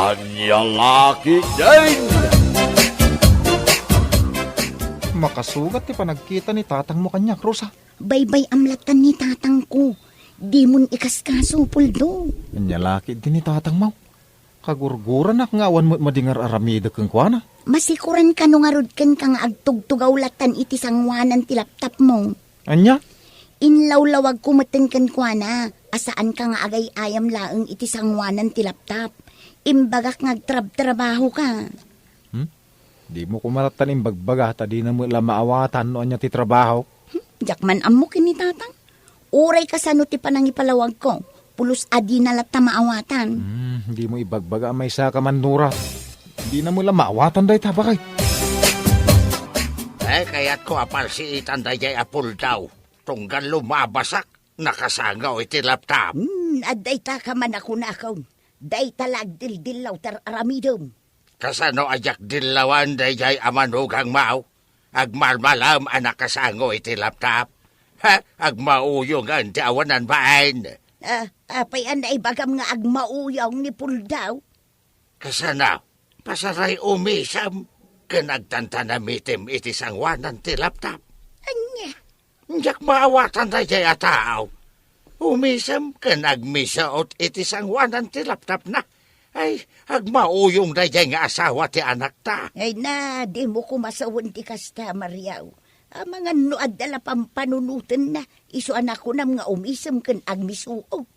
Kanyang laki din! Makasugat ti panagkita ni tatang mo kanya, Rosa. Baybay amlatan ni tatang ko. Di mon ikaskaso, Puldo. Kanya laki din ni tatang mo. Kagurguran na ngawan mo madingar aramida kang kuana. Masikuran ka nung arod kan kang agtugtugaw latan iti sangwanan ti laptop mo. Anya? Inlawlawag kumaten kan kuana. Asaan ka nga agay ayam laeng iti sangwanan ti laptop. Imbagak ngagtrab-trabaho ka. Di mo kumaratan imbagbaga, tadi na mo ila maawatan no anya ti trabaho. Jakman amo kini tatang. Uray ka sa ti panangipalawag ko. Pulos adi na lata maawatan. Di mo ibagbaga may sa kamanura. Di na mo ila maawatan day tabakay. Kaya't ko apal si itan dayay apul daw. Tunggal lumabasak, nakasangaw iti laptop. Aday ta ka man ako na akaw. Day talag dildilaw tar aramidom. Kasano ajak dilawan dayay amanugang mao. Agmalmalam anak kasango iti laptop. Agmauyong ang tiawanan bain. Apay anay bagam nga agmauyong ni Puldaw. Kasana, pasaray umisam. Kanagtantanamitim iti sangwanan ti laptop. Anya? Jak maawatan dayay ataaw. Umisam kanagmisaot iti sangwanan ti laptop na. Ay, agmauyong dayay nga asawa ti anak ta. Ay na, di mo kumasawan ti kasta, Mariaw. Ang mga noad dala pampanunutan na, iso anak ko nam nga umisam kan agmisuog.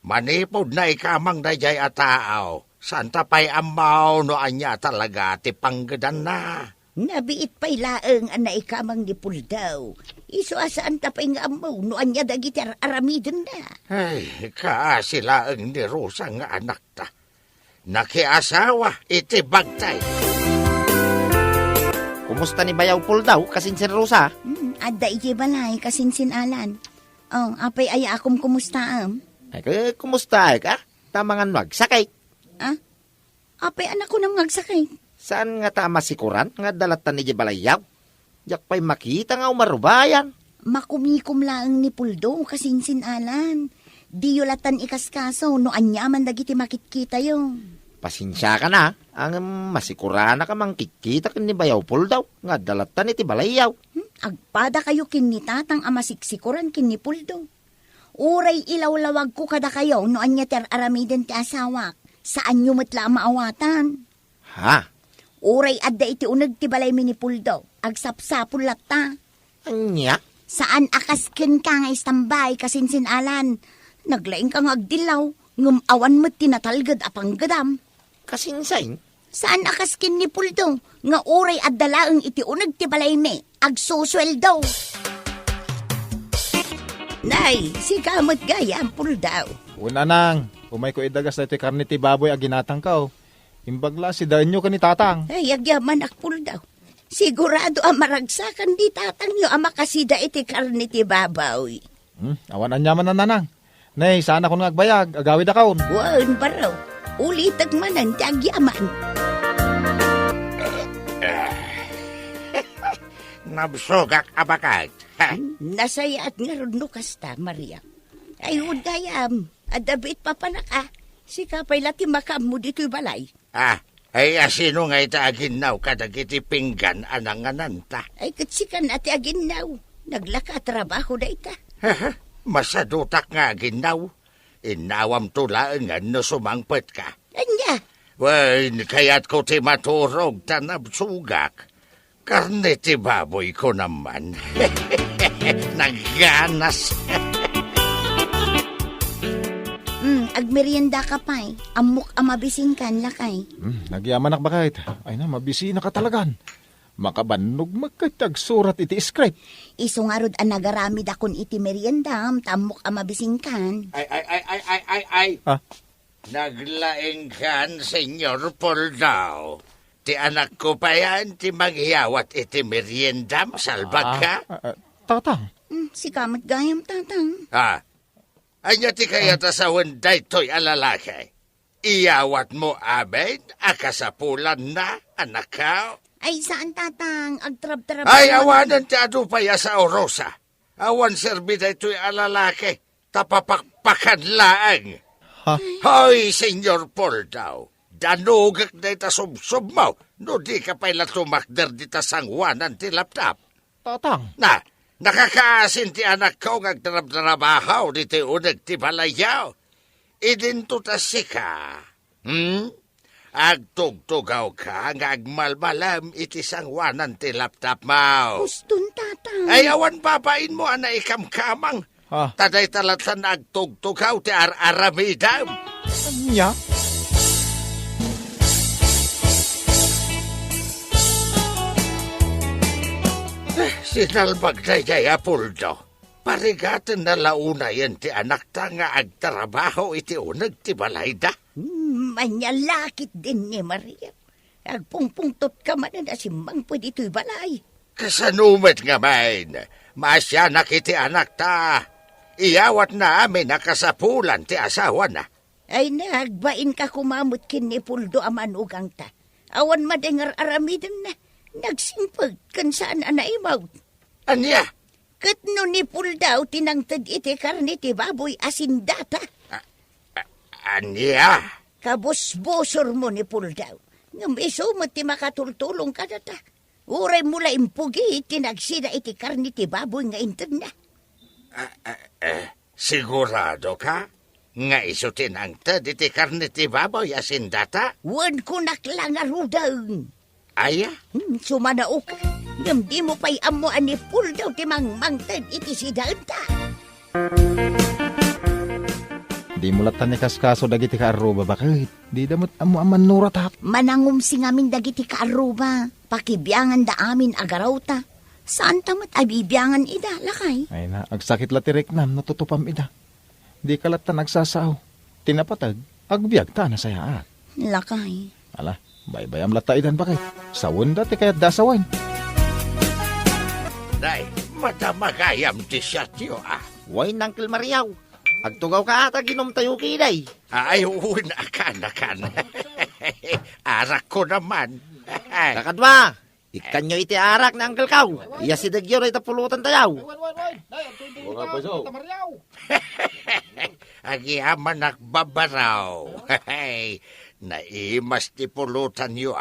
Manipod na ikamang dayay ataaw. Santa pa'y amaw no anya talaga ti panggadan na. Nabiit pa'y laeng anay kamang ni Puldaw. Iso asaan ta pa'y nga amaw no anya dagiti aramidon na. Ay, kaasila ang ni Rosa nga anak ta. Nakiasawa iti bagtay. Kumusta ni Bayaw Puldaw, kasinsin Rosa? Adda iti balay kasinsin-alan. Apay aya akom kumusta am? Ay, kumusta ka? Tamangan magsakay. Apay anak ko nam ngagsakay. Saan nga tama sikuran nga dalatan ni Balayaw? Jak pa'y makita nga umarubayan. Makumikom laeng ni Puldo kasinsin-alan. Di yulatan ikaskaso no anyaman dagiti makitkita yung. Pasensya ka na, ang masikura na ka mang kikita kin ni Bayaw Puldaw nga dalatan iti Balayaw. Agpada kayo kin ni tatang amasiksikuran kin ni Puldo. Uray ilawlawag ko kada kayo no anya ter aramiden ti asawak. Saan nyo matla maawatan? Ha? Uray adda iti unag ti balay mi ni Puldo. Agsapsapul latta. Anya? Saan akaskin ka nga istambay kasinsin-alan? Naglaing ka nga agdilaw. Ngumawan mo't tinatalgad apang gadam. Kasinsain? Saan akaskin ni Puldo? Nga uray adda laeng iti unag ti balay mi. Agsusweldo. Nay, si kamot gaya ang Puldaw. Una nang, umay ko idagas na iti karne ti baboy aginatang ka. Imbagla si danyo ka ni tatang. Ay, agyaman akpul daw. Sigurado ang maragsakan di tatang nyo ang makasida iti karne ti babaw. Awan anyaman na nanang. Nay, sana kung nagbayag, agawid akaon. Wan baraw, ulitag manan ti agyaman. Nabsogak abakag. Nasaya at nga ron kasta, Maria. Ay, gayam, adabit pa panaka. Si kapay lati makam mo dito'y balay. Ay asino nga itaaginaw kadagiti pinggan anangananta. Ay, katsikan ati aginaw. Naglaka trabaho na ita. Masadutak nga aginaw. Inawam tulaangan no sumangpet ka. Anya? Wen, kaya't ko ti maturog tanabsugak. Karne ti baboy ko naman. Nagganas. Agmerienda ka pa'y. Amok amabisin kan lakay. Nagyaman ak bakit? Ay na, mabisi na ka talagan. Makabannog magkatagsurat iti script. Isungarod ang nagaramid akon iti merienda. Tamok amabisin kan. Ay. Ha? Naglaing kan, Senyor Poldao. Ti anak ko pa yan, ti maghiyawat iti merienda, masalbag ka? Tatang. Si kamot gayam tatang. Anya ti kaya tasawan daytoy alalaki. Iyawat mo aben, akasapulan na, anak ka. Ay, saan tatang? Agtrab-trab. Ay, awanan ti adu pa ya sa Orosa. Awan serbi daytoy alalaki. Tapapakpakan laang. Ha? Hoy, Senyor Poldao. danugak na ita subsub mo. No di ka pa'y latumakder di ta sangwanan ti laptop. Tatang, Na, nakakaasin ti anak ko ngagdarab-darabahaw di ti unag ti balayaw. Idinto ta sika. Agtugtugaw ka ngagmalmalam iti sangwanan ti laptop mo. Huston, tatang. Ay awan babain mo ana ikamkamang. ha, Taday talatan agtugtugaw ti aramidam. anya? Sinalbag na jay apuldo. Parigatan na launa yan ti anak ta nga agtrabaho iti unag ti balayda. Manyalakit din ni Maria. Agpungpungtot ka man na simbang pwede ito'y balay. Kasanumet nga main. Masyanak iti anak ta. Iyawat na amin nakasapulan ti asawa na. Ay nagbain ka kumamot kin ni Puldo amanugang ta. Awan madengar aramidin na. Nagsimpag kan saan anaimaw. Anya? Kat no ni Puldaw tinangtad iti karni ti baboy asin data. Anya? Kabusbosor mo ni Puldaw. Ngam iso mo ti makatultulong ka data. Uray mula impugi tinagsida iti karni ti baboy nga intad na. Sigurado ka? Nga iso tinangtad iti karne ti baboy asin data? Wan ko naklang arudaw. Aya? Sumanao ka. Ngam di mo pa'y amuan ni Puldaw ti mangmangtad iti si data. Di mo latan ni kaskaso dagiti kaaruba bakit? Di damot amo aman nuratap. Manangum si ngamin dagiti kaaruba. Pakibiyangan da amin agaraw ta. Saan tamat abibiyangan ida, lakay? Ay na, agsakit latirik nam, natutupam ida. Di ka latan nagsasaw. Tinapatag, agbiag ta na sayaat. Lakay. Ala, baybayam lata idan bakit? Sawon dati kaya't dasawan. Day, madamagayam ti siya tiyo Way nangkil Mariaw. Agtugaw ka ata ginom tayo kiday. Ay, una kan. Arak ko naman. Kakadwa, ikan nyo iti arak na angkel kaw. Iya si Degyo na itapulutan tayaw. Agiyaman nakbabaraw. Naimas ti pulutan nyo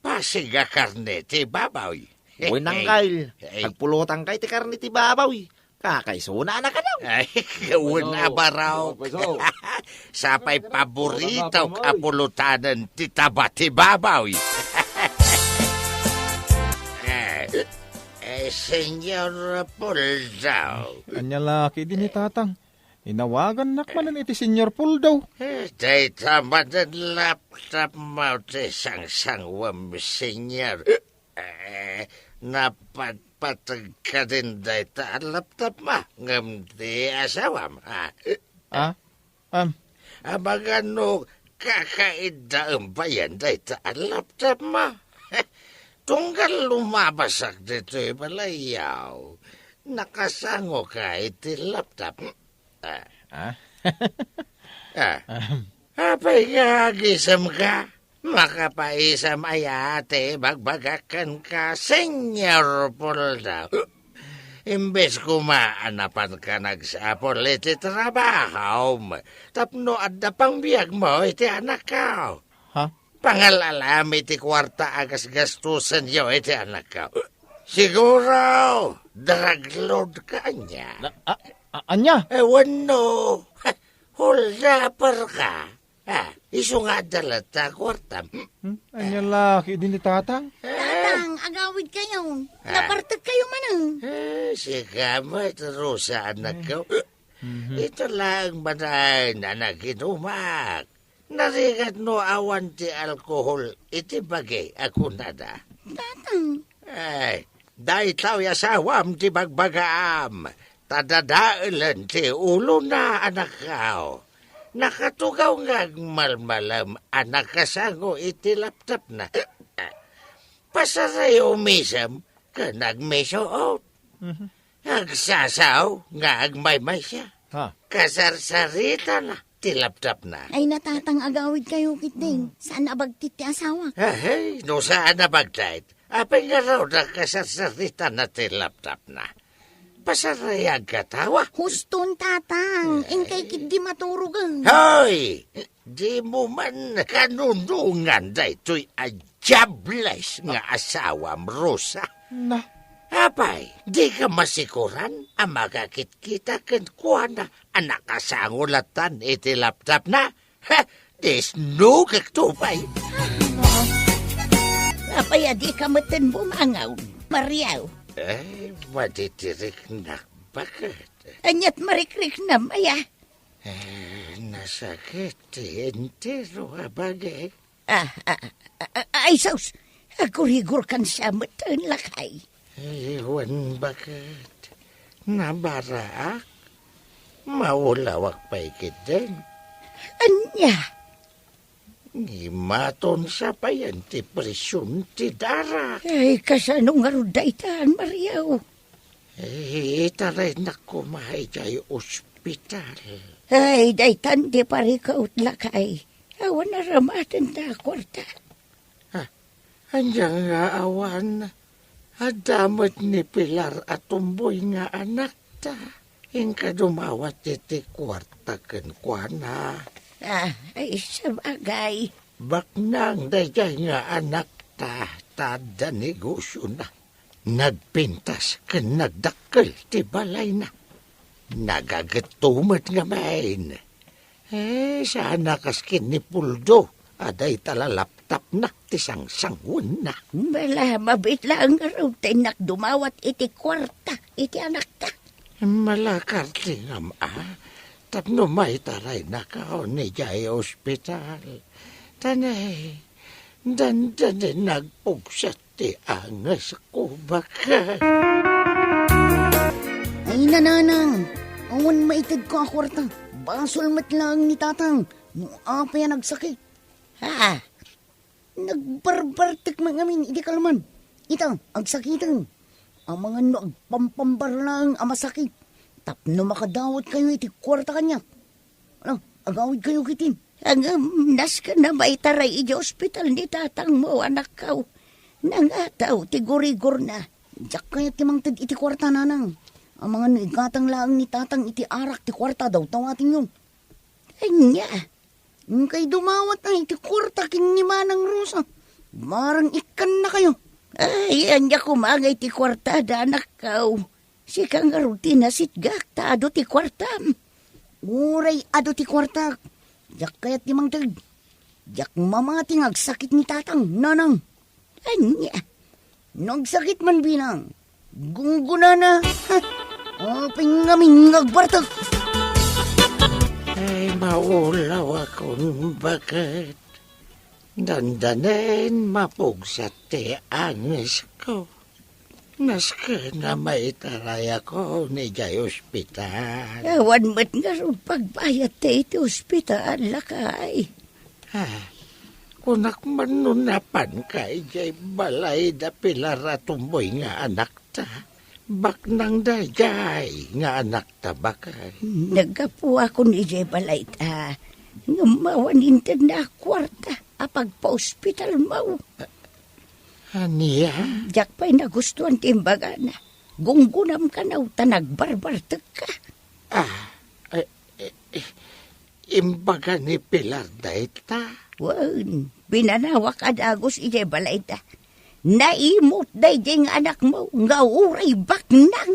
Pasiga karne ti babaw. Way nangkil. Agpulutan kay ti karni ti babaw. Kakaisuna na ka daw. Ay, una baraw. Sapay paborito kapulutanan ti taba ti babaw. Senyor Puldaw. Anya laki din ni tatang. Inawagan nakmanan iti Senyor Puldaw. Day tamad ang laptop mo ti sang-sangwam, senyor. Napatpatag ka din day ta ang laptop mo. Ngam ti asawam, Amagano kakaidaan ba yan day ta ang laptop mo? Tunggal lumabasak dito balayaw. Nakasango ka iti laptop. Apay nga gisam ka. Makapaisam ayate bagbagakan ka, Senyor Puldaw. Imbes kumaanapan ka nagsapol iti trabaho mo. Tapno adda pang biyag mo iti anak ka. Pangalalami iti kwarta agas gastusan yo iti anak ka. Siguro, dragload ka niya. Anya? Ewan no. Huldaper ka. Iso nga dalata kwarta. Anya laki din ni tatang. Tatang, agawid kayo. Napartag kayo manang. Sige mo, ito sa anak ko. Ito lang manay na naginumak. Narigat no awan ti alkohol, iti bagay ako nada. Tatang. Ay, dahil tao yasawam ti bagbagaam. Tadadailan ti ulo na anak kao. Nakatugaw nga malmalam anak kasango iti laptop na. Pasaray umisam ka nagmeso out. Agsasaw nga agmaymay siya. Kasarsarita na ti laptop na. Ay natatang agawid kayo kiting. Saan abagtit ti asawa? Ay, no saan na bagdait? Apay nga raw na kasarsarita na ti laptop na. Pasarayag katawa. Huston, tatang. Engkay kit di maturugan. Hoy! Di mo man kanunungan daytoy adyables nga asawam, Rosa. Na, Apay, di ka masikuran ang magakit-kita ken kuana anak kasangulatan iti laptop na. Ha, desno kaktupay. Apay, di ka matan bumangaw, Mariaw. Maditirik na bakit? Anyat marikrik na, Maya. Nasakit, entero bagay. Ay, sus, agurigur kan siya matan lakay. Iwan bakit? Nabaraak? Maulawak pa ikit Anya, Imaton sa payan ti presyon ti darak. ay kasanong arudaitan, Mariaw. Itaray na kumahay kay ospital. Ay, daitan di parikaut lakay. Awan na ramatan na kwarta. Andiyan nga awan. Adamot ni Pilar at tumboy nga anak ta. Ingka dumawat iti kwarta ken kuana. Ay sabagay. Baknang dayay nga anak ta. Tada negosyo na. Nagpintas ken nagdakkel ti balay na. Nagagatumat nga main. Sana kaskin ni Puldo. Aday tala laptop na ti sangsangwan na. Bala, mabit lang araw tinak dumawat iti kwarta, iti anak ta. Malakar ti nga tapno may taray na kao ni jay ospital. Tanay, dandanin nagpugsat ti angas ko baka. Ay nananang, awan maitid ko ang kwarta. Basol mat lang ni tatang, nung apa yan nagsakit. Nagbarbartik mga amin, hindi kalaman. Ito, ang sakitan. Ang mga nagpampambar lang ang masakit. Tapno makadawat kayo iti kwarta kanya. Ano, agawid kayo kitin. Nas ka na maitaray iti ospital ni tatang mo, anak kaw. Nangataw, tigurigor na. Diyak kaya timangtad iti kwarta nanang. Ang mga nigatang lang ni tatang iti arak ti kwarta daw, tawatin yung. Anya, kay dumawat na iti kwarta kin ni Manang Rosa. Marang ikan na kayo. Ay, anya kumagay ti kwarta, anak kaw. Si kang rutina sitgak, ta ado ti kwarta. Uray ado ti kwarta. Diyak kaya't timang tag. Diyak mamating agsakit ni tatang, nanang. Anya, nagsakit man binang. Gungguna na. Pingaming agbartag. Ay, maulaw akong bakit. Dandanin mapugsat ti angis ko. Nas ka na maitaray ako ni jay ospital. Awan mat nga rin pagbayat ti iti ospital, lakay. Kunak manunapan kay jay balay da Pilar at tumboy nga anak ta. Baknang dayay nga anak ta bakay. Nagapu ako ni Jay Balayta. Ngumawanintan na kwarta. Apag pa-hospital mo. Aniya? Diyak pa'y nagustuhan timbaga na. Gunggunam ka na uta nagbarbartag ka. Imbaga ni Pilar dayta. Wan, binanawak adagos ije Balayta. Naimot day ding anak mo, nga uray baknang.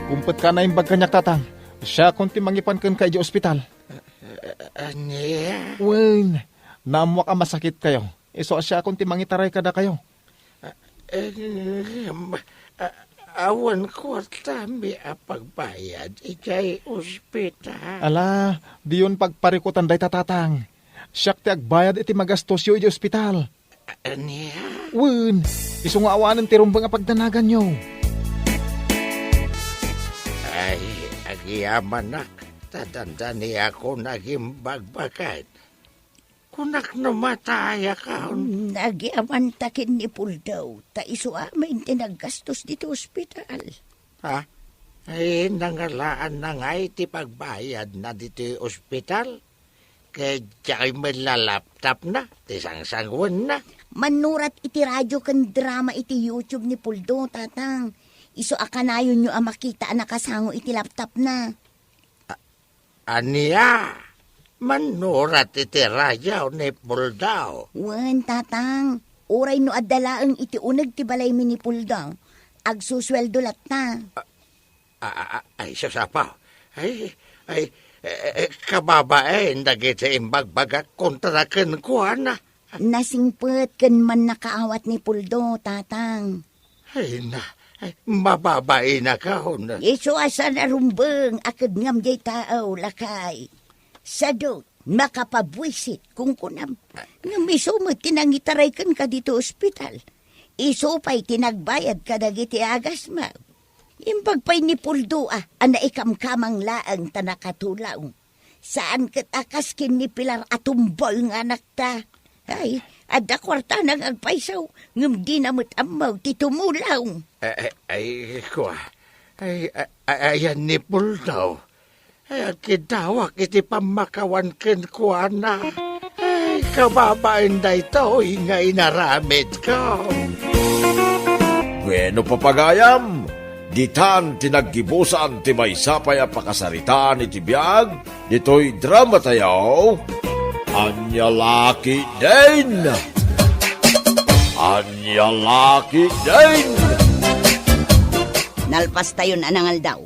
kumpet ka na imbag kanyak tatang. Siya kunti mangipan kan kay di ospital. Aniya? Wen, namuak ang masakit kayo. Iso siya kunti mangitaray kada kayo. Awan ko tami apagbayad ikay ospital. Ala, diyon pagparikutan day tatatang. Siyak ti agbayad iti magastos yo iti ospital. Aniya? Wen, iso nga awanan ti rumbang apagdanagan nyo. Ay, agiyaman nak. Tadandani ako naging bagbagan. Kunak namataya ka. Nagyaman takin ni Puldaw, ta iso amin tinaggastos dito ospital. Ha? Ay, nangalaan na nga iti pagbayad na dito ospital. Kaya may lalaptop na, tisang-sangwan na. Manurat iti radyo kan drama iti YouTube ni Puldo, tatang. Iso akanayon nyo ang makita na kasango iti laptop na. Aniya? manurat iti rayaw ni Puldaw. Wan, tatang. Uray no adalaang iti unag ti balay mi ni Puldaw. Agsusweldo lat na. Ay, sasapaw. Kababaen, dagiti imbagbagak kontra ken kuana. Nasingpet ken man nakaawat ni Puldo, tatang. Ay, mababae na kahon. Iso asa na rumbeng akad ngam jay tao lakay. Sadot, makapabwisit kung kunam. Ngam iso mo tinangitaray kan ka dito ospital. Iso pa'y tinagbayad ka dagiti agas mo. Imbagpay ni Puldo ana ikamkamang laang tanakatulaw. Saan kat akaskin ni Pilar atumbol nga anak ta. Ay, adda kwarta nang agpaysaw. Ngam di namot amaw titumulaw. Ayan ni Puldaw. Ay, kidawak iti pamakawan ken kuana. Ay, kababaen da ito, ingay naramid ko. Bueno papagayam, ditan tinaggibusan ti may sapay a pakasaritaan iti biyag, dito'y drama tayo. Anyalaki din! Anyalaki din! Nalpas tayo anangal daw.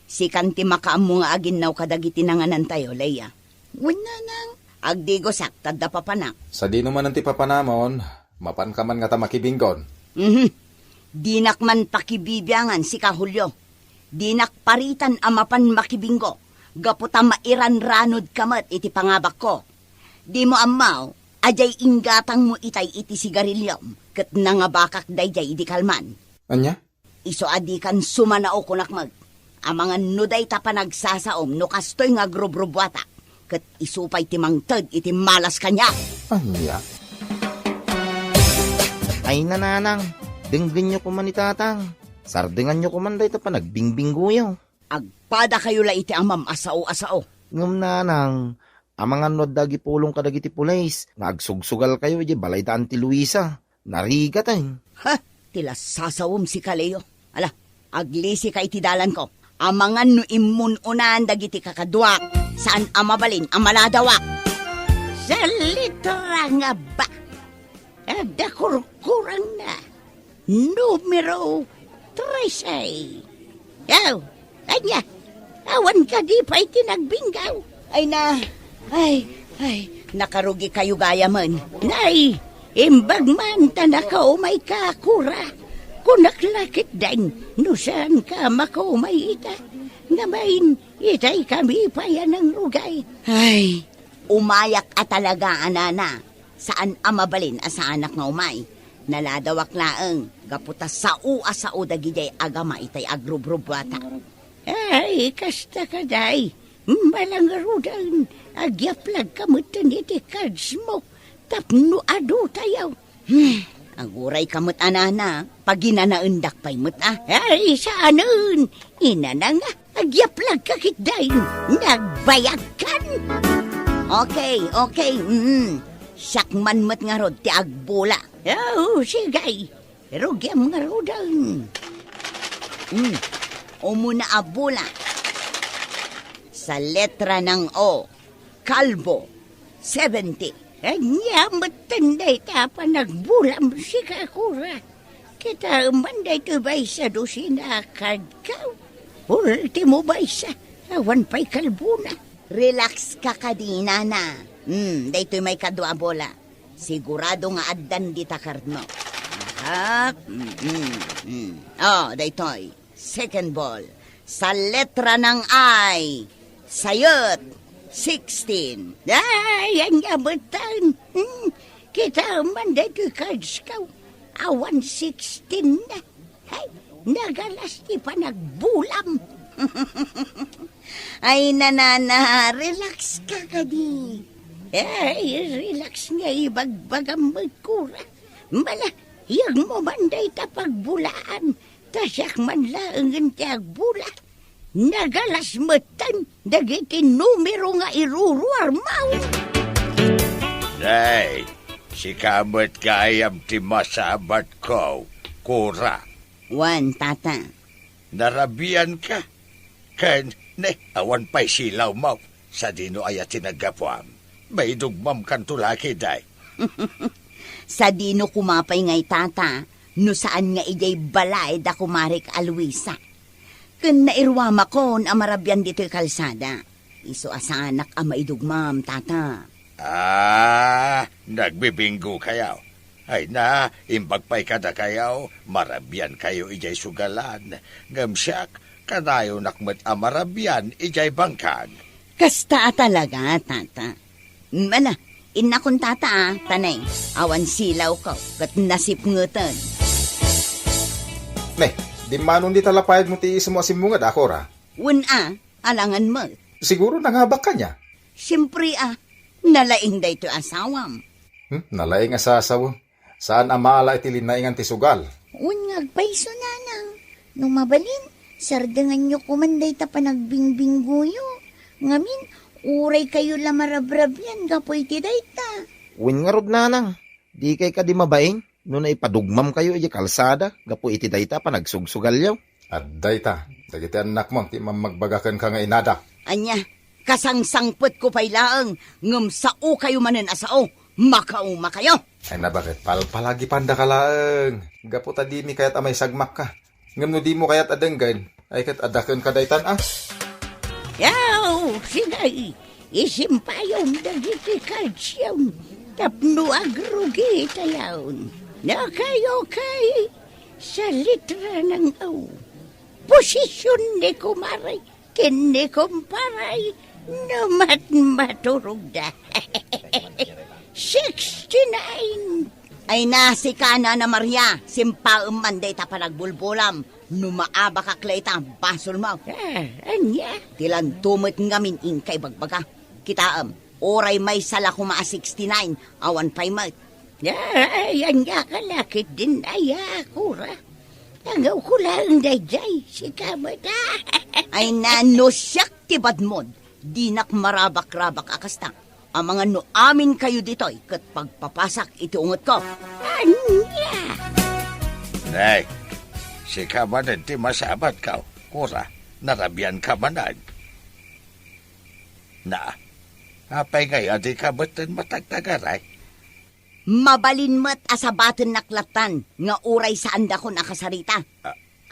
Si kanti makaam nga agin naw kadagiti nanganan tayo, Leia. Wala nang. Agdigo saktad da papanak. Sa di naman ang tipapanamon, mapan ka man nga ta makibinggon. Dinak man pakibibiyangan si Kahulyo. Dinak paritan amapan makibinggo. Gaputa mairan ranod kamat iti pangabak ko. Di mo amaw, ajay ingatang mo itay iti sigarilyom. Kat nangabakak dayjay di kalman. Anya? Iso adi kan sumanao kunakmag. Amangan nuday ta pa nagsasaom no kastoy nga grubrubwata. Kat isupay ti mangtad iti malas kanya. Anya? Ay nananang, dingding nyo kuman ni tatang. Sardingan nyo kuman dahi ta pa nagbingbingguyaw. Agpada kayo la iti amam asao-asao. Ngum nanang, amangan no dagi pulong kadagiti pulays. Nagsugsugal kayo di balay daan ti Luisa. Narigat ay. Ha? Tila sasawom si Kaleo. Ala, aglisi ka iti dalan ko. Amangan no imununan dagiti kakadwak. Saan amabalin ang maladawak? Sa litra nga ba? Ada kurkurang na. Numero 13. Yaw, anya. Awan ka di pa'y tinagbinggaw. Ay na, ay, nakarugi kayo gaya man. Nay, imbag man tanakaw may kakura. Kunaklakit din, no saan ka makaumay ita. Ngamain, itay kami pa yan ang rugay. Ay, umayak at talaga anana. Saan amabalin sa anak nga umay? Naladawak laeng, gaputa sao dagijay agama itay agrubrubwata. Ay, kasta ka day. Malangarudan, agyaplag kamutan iti cards mo. Tapno ado tayaw. Aguray kamut anana, paginanaundak pa'y mut Ay, saanun? Ina na nga, agyaplag kakit dahin. Nagbayag kan. Okay. Sakman mat nga rod ti agbula. Oh, sigay. Rugyam nga rodan. Umuna abula. Sa letra ng O, kalbo, 70. Anya matanday ta pa nagbulam si kakura. Kita manday to bay sa dosina kadkaw. Ultimo bay sa awan pa'y kalbuna. Relax ka kadina na. Daytoy may kadwa bola. Sigurado nga addan di takard mo. Oh, daytoy. Second ball. Sa letra ng I. Sayot. 16. Ay, ang yabatan. Kita man dito cards ka. Awan 16 na. Ay, nagalas di pa nagbulam. Ay, nanana, relax ka di. Ay, relax nga ibagbag ang magkura. Mala, yag mo man day tapagbulaan. Tasyak man lang ang tiagbula. Nagalas matan, dagiti numero nga iruruar mau. Day, si kamot kayam ti masabat ko, kura. Wan, tata. Narabian ka. Kan, awan pa'y silaw mo. Sa dino ay tinaggapuam. May dugmam kan tulaki day. Sa dino kumapay ngay tata, no saan nga ijay balay da kumarik Alwisa. Kun nairwama kon amarabyan dito'y kalsada. Iso asa anak ama idugmam, tata. Nagbibinggo kayaw. Ay na, imbagpay kada kayaw, marabyan kayo ijay sugalan. Ngamsyak, kadayo nakmat amarabyan ijay bangkag. Kasta talaga, tata. Mala, inakon tata tanay. Awan silaw ko, kat nasip ngutan. Ne, di manon di talapayag mo tiis mo asimungad ako ra. Alangan mo. Siguro nangabak ka niya. Siyempre nalaing da ito asawam. Nalaing asasaw. Saan amala iti linaingan ti sugal? Unyag paiso nanang. Nung mabalin, sardangan nyo kumanday ta panagbingbingguyo. Ngamin, uray kayo lamarabrab yan, gapoy ti dayta. Uwin nga rod nanang. Di kay ka di mabaing. No na ipadugmam kayo iti kalsada. Gapo iti dayta pa nagsugsugal yaw. At dayta, dagiti anak mo, ti magbagakan ka nga inada. Anya, kasangsangput ko pa'y laang. Ngam sao kayo manan asao. Makauma kayo. Ay na bakit? Palagi panda ka laang. Gaputa di mi kayat amay sagmak ka. Ngam no di mo kayat adenggan. Ay kat adakan ka daytan Yaw, sinay, isimpayong dagiti kalsiyam. Tapno agrugi tayaw. Na kayo kay sa litra ng aw. Posisyon ni kumaray, kini kumparay, namat maturog da. 69. Ay nasi ka na Maria. Simpaam manday ta panagbulbulam. Numaaba ka klayta, basol mo. Anya? Tilan tumot ngamin ingkay bagbaga. Kitaam, oray may sala kumaa 69. Awan pa'y mat. Anya kalakit din ay akura. Tangaw ko lang dayjay, si kamada. Ay nanosyak tibad mod. Dinak marabak-rabak akasta. Ang mga no amin kayo dito'y kat pagpapasak itiungot ko. Anya? Nay, si kamanan ti masabat ka. Kura, narabyan ka manan. Na, apay ngayon di ka batan matagtagaray. Mabalin mo't asabaten naklatan nga uray saan da ko nakasarita.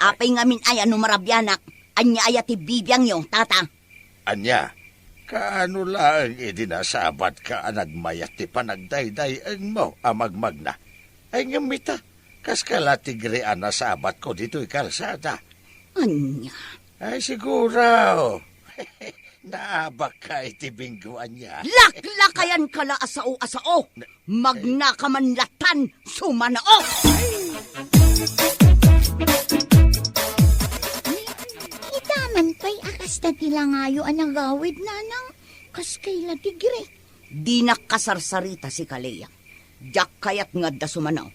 Apay ngamin ay ano marabyanak. Anya ay ati bibiyang yo, tata. Anya, kaano lang idinasabat ka nagmayat ti panagdaydayan mo amagmagna. Ay ngamita, kas kalatigrean na sabat ko dito'y kalsada. Anya? Ay siguro, naabak ka itibingguan niya. Laklakayan kala asao-asao. Magnakamanlatan sumanao. Itaman pa'y akas na tilangayo ang nagawid nanang. Kas kay latigre. Di nakasarsarita si Kalea. Jak kayat nga da sumanaw.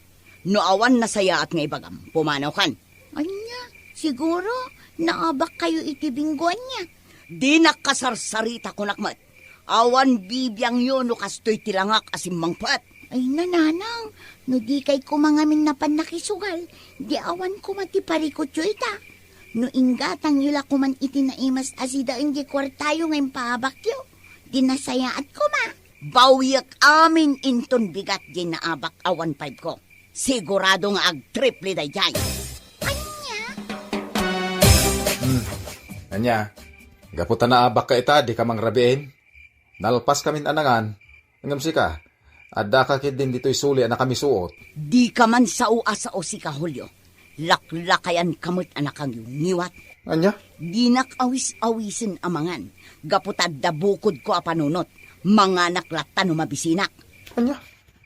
Noawan na saya at nga ibagam. Pumanaw kan. Anya, siguro naabak kayo itibingguan niya. Di nakasarsarita kunakmat. Awan bibiyang yun no kastoy tilangak asimmangpat. Ay nananang, no di kay kumangamin na panakisugal, di awan ko matiparikot yo ita. No inggatang yula kuman itinaimas asida hindi kwartayo ngayon paabakyo. Di nasaya at kuma. Bawiyak amin inton bigat di naabak awan 5 ko. Sigurado nga ag-triple day jay. Anya, gaputa na abak ka ita, di ka mangrabiin. Nalpas kamin anangan. Ngamsi ka, adda ka kid din dito'y suli na kami suot. Di ka man sao asao si Kahulyo. Laklakayan kamot anak ang niwat. Anya? Di nakawis-awisin amangan. Gaputad da bukod ko apanunot. Mga naklatan o mabisinak. Anya?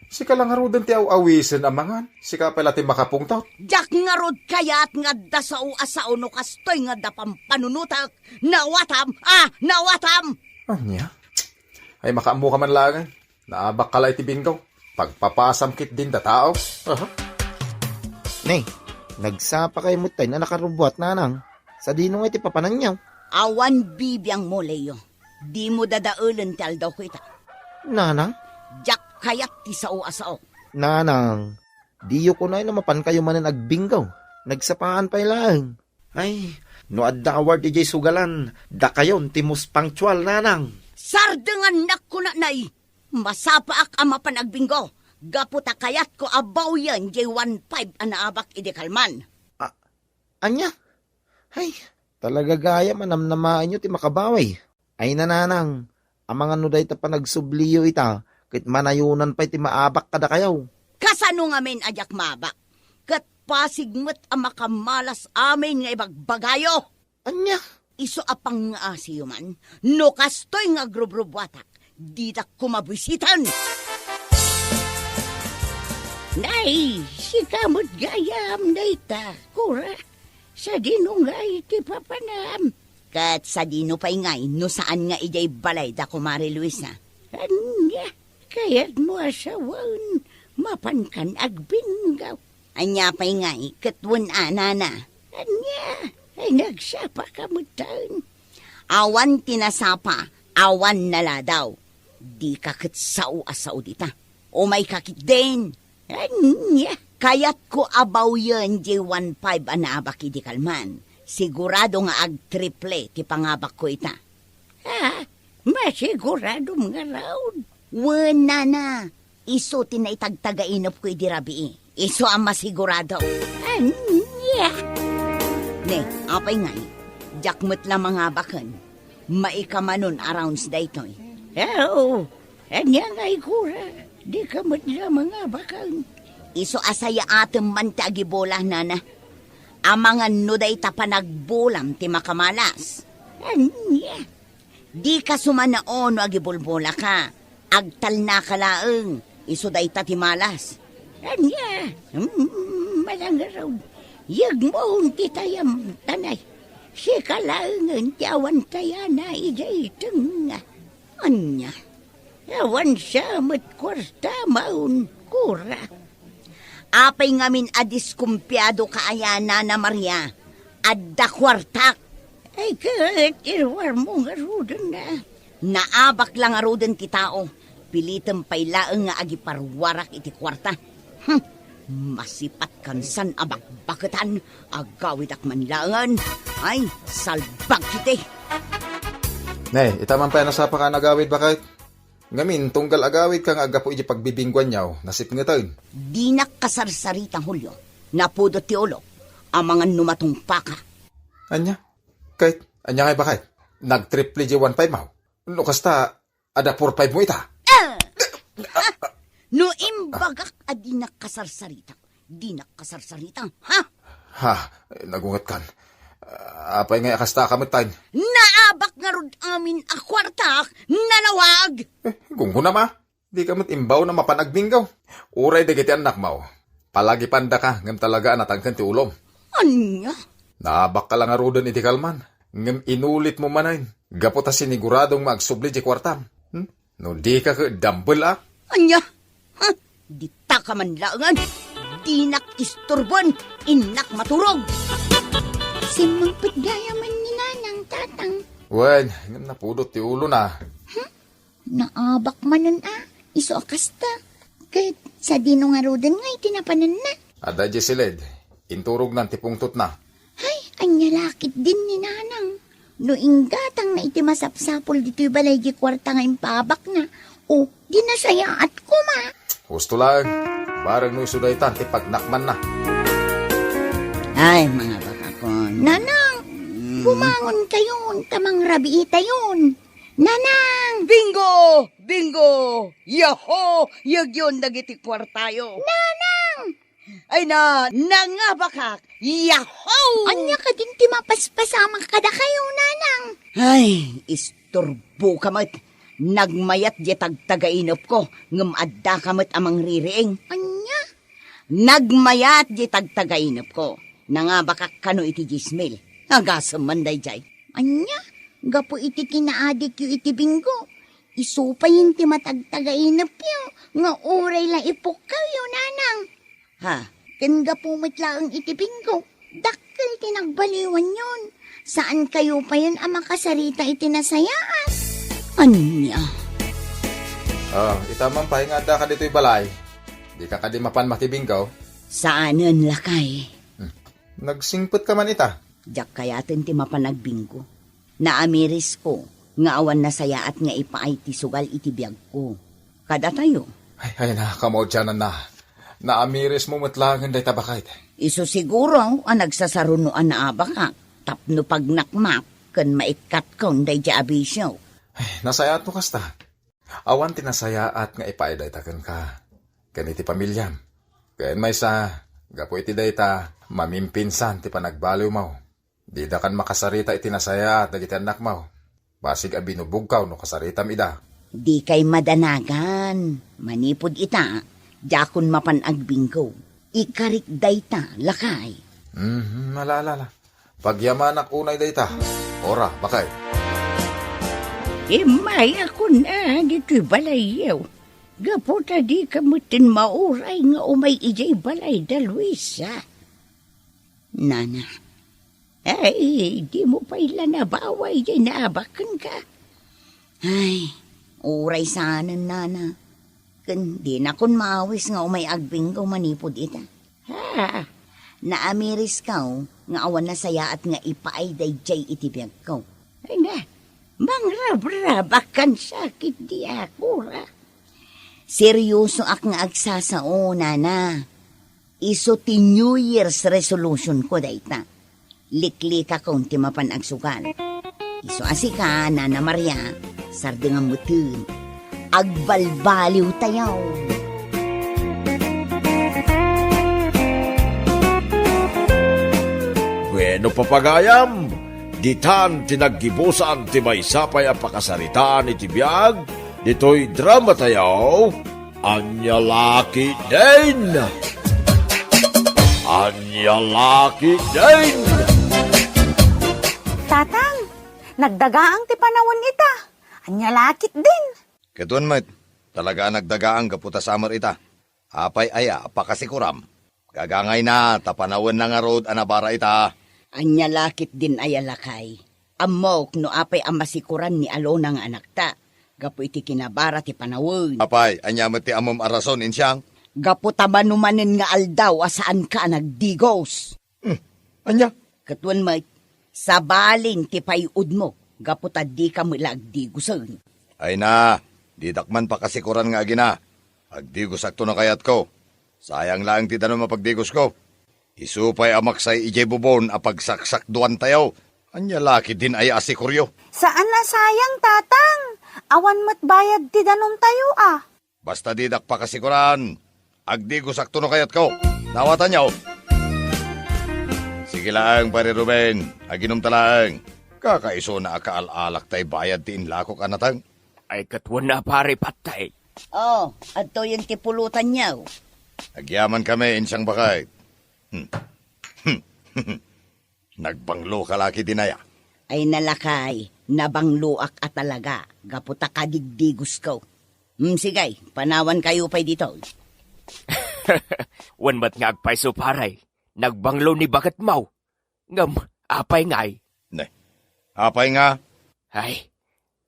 Sika lang arudan ti aw-awisin amangan. Sika pala ti makapungtaw. Jak nga rod kayat nga da sao asao no kastoy nga da pampanunutak. Nawatam! Nawatam! Anya? Ay makaamu ka man langan. Naabak ka lang iti binggaw. Pagpapasamkit din da tao. Nay, nagsapa kayo mutay na nakarubuat nanang. Sa dinong iti papanangyaw. Awan bibiyang mo, Leo. Di mo dadaulan tal daw ko ita. Nanang? Jak kayat ti sao asao. Nanang, diyo ko na mapan kayo manan agbinggaw. Nagsapaan pa lang. Ay, no adda award ijay sugalan. Da kayon timos punctual nanang. Sardengan nak ko na nay. Masapaak ang mapanagbinggo. Gaputa kayat ko abaw yan, J15 anaabak idikalman. Anya? Ay, talaga gaya manamnamaan nyo ti makabaway. Ay nananang, ang mga nuday ta pa nagsubliyo ita, kit manayunan pa iti maabak kada kayaw. Kasano nga men ajak mabak? Kat pasigmet ang makamalas amin nga ibagbagayo. Anya? Iso apang nga asiyo man, no kastoy nga grubrubwatak, di ta kumabwisitan. Nay, si kamot gayam na ita, kura. Sa dinungay ti papanam. Kat sa dino pa'y ngay, no saan nga ijay balay da kumari Luisa. Anya, kaya't mo asawan, mapankan agbingaw. Anya pa'y ngay, katwan anana. Anya, ay nagsapa kamutan. Awan tinasapa, awan nala daw. Di kakit sao-asaw dita. O may kakit din. Anya, Kayat ko abaw yan, J15 anaabak idikalman. Sigurado nga ag-triple ti pangabak ko ita. masigurado mga raon. Wala na. Iso tinaitagtagainop ko idirabi. Iso ang masigurado. Anya, Ne, apay ngay. Jakmet lang mga bakan. Maikamanon around daytoy. anya nga'y kura. Di ka matla mga bakang. Iso asaya atem man ti agibola nana. Amangan nuday ta panagbulam ti makamalas. Anya, Di ka sumanaon no agibulbola ka. Agtal na kalaeng. Iso day ta ti malas. anya, malangaraw. Yag mo titayam tanay. Si kalaangan ti awan taya na ijay tunga. Anya. Awan siya kwarta maun kura. Apay ngamin adiskumpyado kaayana na Maria. Adda kwartak. Ay kat, irwar mo nga rudan na. Naabak lang nga roden ti tao. Pilitem pay laeng nga agiparwarak iti kwarta. Masipat kansan abak-baketan. Agawid ak manlangan. Ay, salbag kiti. Ne, itaman pa nasapa ka nagawid bakit? Ngamin, tunggal agawid kang agapo iji pagbibingguan niyaw, nasip nga taon. Di nakasarsaritang Hulyo. Napudot ti ulo. Ang mga numatungpa ka. Anya? Kahit, anya ngay bakit? Nag-triple J15 maw. No kasta, ada 4-5 mo ita. No imbagak adi nakasarsarita. Di nakasarsarita. Ha? Ha, nagungat kan. Apay ngay akasta kamutan. Naabak nga rod amin a kwartak. Nalawag. Kung huna ma, di ka imbaw na mapanagbinggaw. Uray dagiti anak maw. Palagi panda ka, ngam talaga natangkan ti ulom. Anya? Naabak ka lang arudan iti kalman. Ngam inulit mo manayin. Gapota siniguradong magsubli di kwartam. No di ka dumble ah. Anya? Ha? Di ta ka man langan. Di isturbon. Inak maturog. Simumpit gaya man ni nanang tatang. Wen, ngam napudot ti ulo na. Naabak manan iso akasta. Kahit sa dino nga rodan nga itinapanan na. Ada di silid. Inturog ng tipungtot na. Ay, anya lakit din ni nanang. No inggatang na iti masapsapol dito'y balay di kwarta nga impabak na. O, di na saya at kuma. Husto lang. Barang no isuday tan, tipagnakman na. Ay, mga bakakon. Nanang, bumangon kayon, tamang rabi tayon. Nanang! Bingo! Bingo! Yaho! Yagyon dagiti kwartayo. Nanang! Ay na, nangabakak. Yaho! Anya ka din ti mapaspasamang kada kayo, nanang. Ay, isturbo kamat. Nagmayat di tagtagainop ko. Ngumadda kamat amang ririing. Anya? Nagmayat di tagtagainop ko. Nangabakak kano iti jismil. Agasam manday jay. Anya? Gapo iti kinaadik yu iti binggo. Isupay yung ti matagtagainap yu. Nga oray lang ipukaw yu, nanang. Ha? Ken gapo matlaang iti binggo. Dakkel tinagbaliwan yun. Saan kayo pa yun ang makasarita iti nasayaan? Anya? Itaman pa, nga da ka dito'y balay. Di ka kadimapan matibinggaw. Saanan lakay? Nagsingpot ka man ita. Diyak kayatin ti mapanagbingko. Naamiris ko. nga awan na saya at nga ipaay ti sugal iti biyag ko. Kada tayo. Ay na, kamodyanan na. Naamiris mo matlangan day tabakay. Iso siguro ang nagsasarunoan na abaka. Tapno pag nakmak, kan maikat kong day di abisyo. Ay, nasayaat mo kasta. Awan tinasayaat nga ipaiday takan ka. Kaniti pamilyam. Kayan may sa, gapo iti day ta, mamimpinsan ti panagbaliw mo. Di da kan makasarita iti nasayaat dagiti anak mo. Basig a binubugkaw no kasaritam ida. Di kay madanagan. Manipod ita, jakon mapanagbing ko. Ikarik day ta, lakay. Malala. Pagyamanak unay day ta. Ora, bakay. May ako na, dito'y balayaw. Gaputa di kamutin mauray nga umay ijay balay da Luisa. Nana, Ay, di mo pa ila nabaway ijay naabakan ka. ay, uray sana, nana. Kan di na kun maawis nga umay agbing ko manipod ita. Ha, Naamiris ka nga awan na saya at nga ipaay day jay itibiyag ko. ay na, mangrab-rabakan sakit di ako ra. Seryoso ak nga agsasao, nana. Iso ti New Year's resolution ko dayta. Liklika kong ti mapan agsugal. Iso asika, Nana Maria, sardi nga mutun. Agbalbaliw tayaw. Bueno papagayam, ditan tinaggibusan ti maysapay a pakasaritaan iti biyag, dito'y drama tayaw, Anyalaki din! Anyalaki din! Tatang, nagdagaang ti panawon ita. Anyalakit din. Ketuan met, talaga nagdagaang kaputa samar ita. Apay aya, pakasikuram. Gagangay na, tapanawan na nga road anabara ita. Anyalakit din ayalakay. Amok no apay amasikuran ni Alona nga anak ta. Gapo iti kinabara ti panawon. Apay, anyamat ti amom arason insyang. Gapo tabanumanen nga aldaw asaan ka nagdigos. Anya? Katuan may, sabalin ti payud mo. Gapo tadi ka milagdigosan. Ay na, di dakman pakasikuran nga agina. Agdigos akto na kayat ko. Sayang lang ti tanong mapagdigos ko. Isupay amaksay ijay bubon apagsaksak duwan tayo. Anya laki din ay asikuryo. Saan na sayang, tatang? Awan mat bayad ti danom tayo ah. Basta di dak pakasikuran. Agdigos akto na kayat ko. Nawatan niyo. Sige lang, pare Ruben. Aginom talaang. Kakaiso na akaalak tay bayad ti inlakok anatang. Ay katwan na pare patay. Oh, ato yung tipulutan niya. Agyaman kami insyang bakay. Nagbanglo ka laki dinaya. Ay nalakay, nabangluak at talaga. Gaputa kadigdigos ko. Sigay, panawan kayo pa'y dito. Wan mat nga agpaiso paray. Nagbanglo ni bagat mau. Ngam, apay ngay. Ne, apay nga. Ay,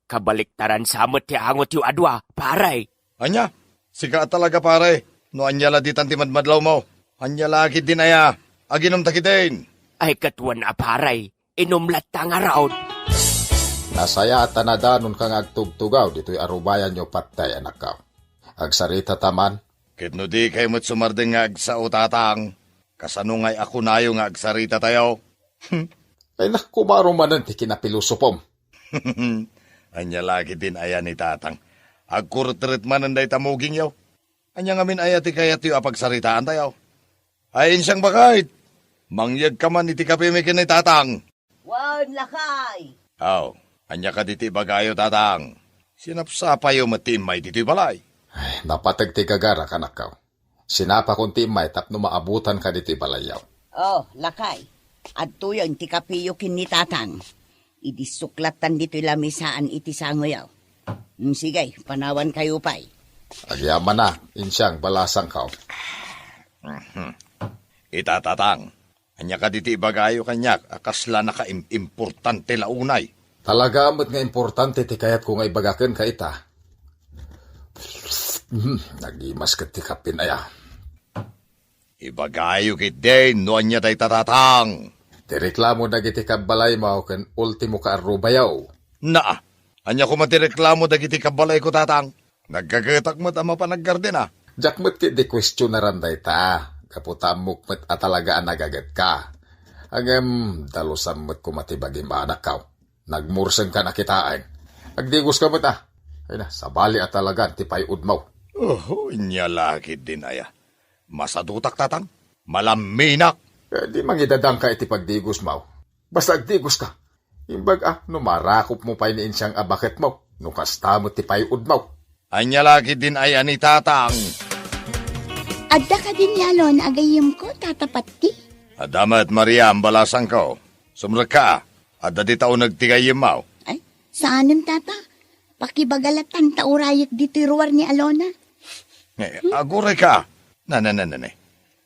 kabaliktaran samot ti angot yu adwa, paray. Anya, siga talaga pare. No anya la ditan ti madmadlaw mo. Anya lagi dinaya. Aginom takitin. Ay katwan na paray. Inumlat ta nga raon. Nasaya at tanadanon kang agtugtugaw dito'y arubayan nyo patay anak ka. Agsarita taman. Kitno di kay mo't sumardeng nga agsao tatang. Kasanungay ako nayo nga agsarita tayo. Ay nakumaro manan ti kinapilusupom. Anya lagi din aya ni tatang. Agkurtrit manan day tamuging yaw. Anya ngamin aya ti kayat yu apagsaritaan tayo. Ay insyang bakit. Mangyag ka man iti kapimikin ni tatang. Wan lakay! Aw, anya ka diti bagayo tatang. Sinapsapayo matimay diti balay. Ay, napatag ti kagara kanak ka. Sinapa kong timay tapno maabutan ka diti balayaw. Oh, lakay. Adto yung tikapiyukin ni tatang. Idisuklatan dito lamisaan iti sangoyaw. Sige, panawan kayo pa'y. Agyaman na, insyang balasang ka. Itatatang. Anya ka diti bagayo kanyak. Akasla na ka importante launay. Talaga amat nga importante ti kayat ko nga ibagaken ka ita. Nagimas ka ti kapin aya. Ibagayo kit din, no anya tay tatatang. Ti reklamo na giti kabalay mo ken ultimo ka arubayaw. Naa, Anya ko matireklamo dagiti kabalay ko tatang. Nagkagatak mo't ama pa naggarden ah. Jakmet ki di question na randay ta. Kaputamok met atalagaan nagagat ka. Agam dalusan met kumatibagi maanak ka. Nagmurseng ka nakitaan. Agdigos ka met ah. Ay na, sabali atalagan ti payud mo. Oh, inya lakid din aya. Masadutak tatang. Malaminak. Di mangidadang ka iti pagdigos mo. Basta agdigos ka. Imbag numarakop mo pa iniin siyang abaket mo. Nukasta mo ti payud mo. Anya lakid din aya ni tatang. Adda ka din yalon, agayim ko, tatapat ti. Adamat Maria ang balasang ko. Sumrag ka. Adda di tao nagtigayim mo. Ay, saanin tata? Pakibagalatan taurayek di tiruar ni Alona. Aguray ka. Nanananane.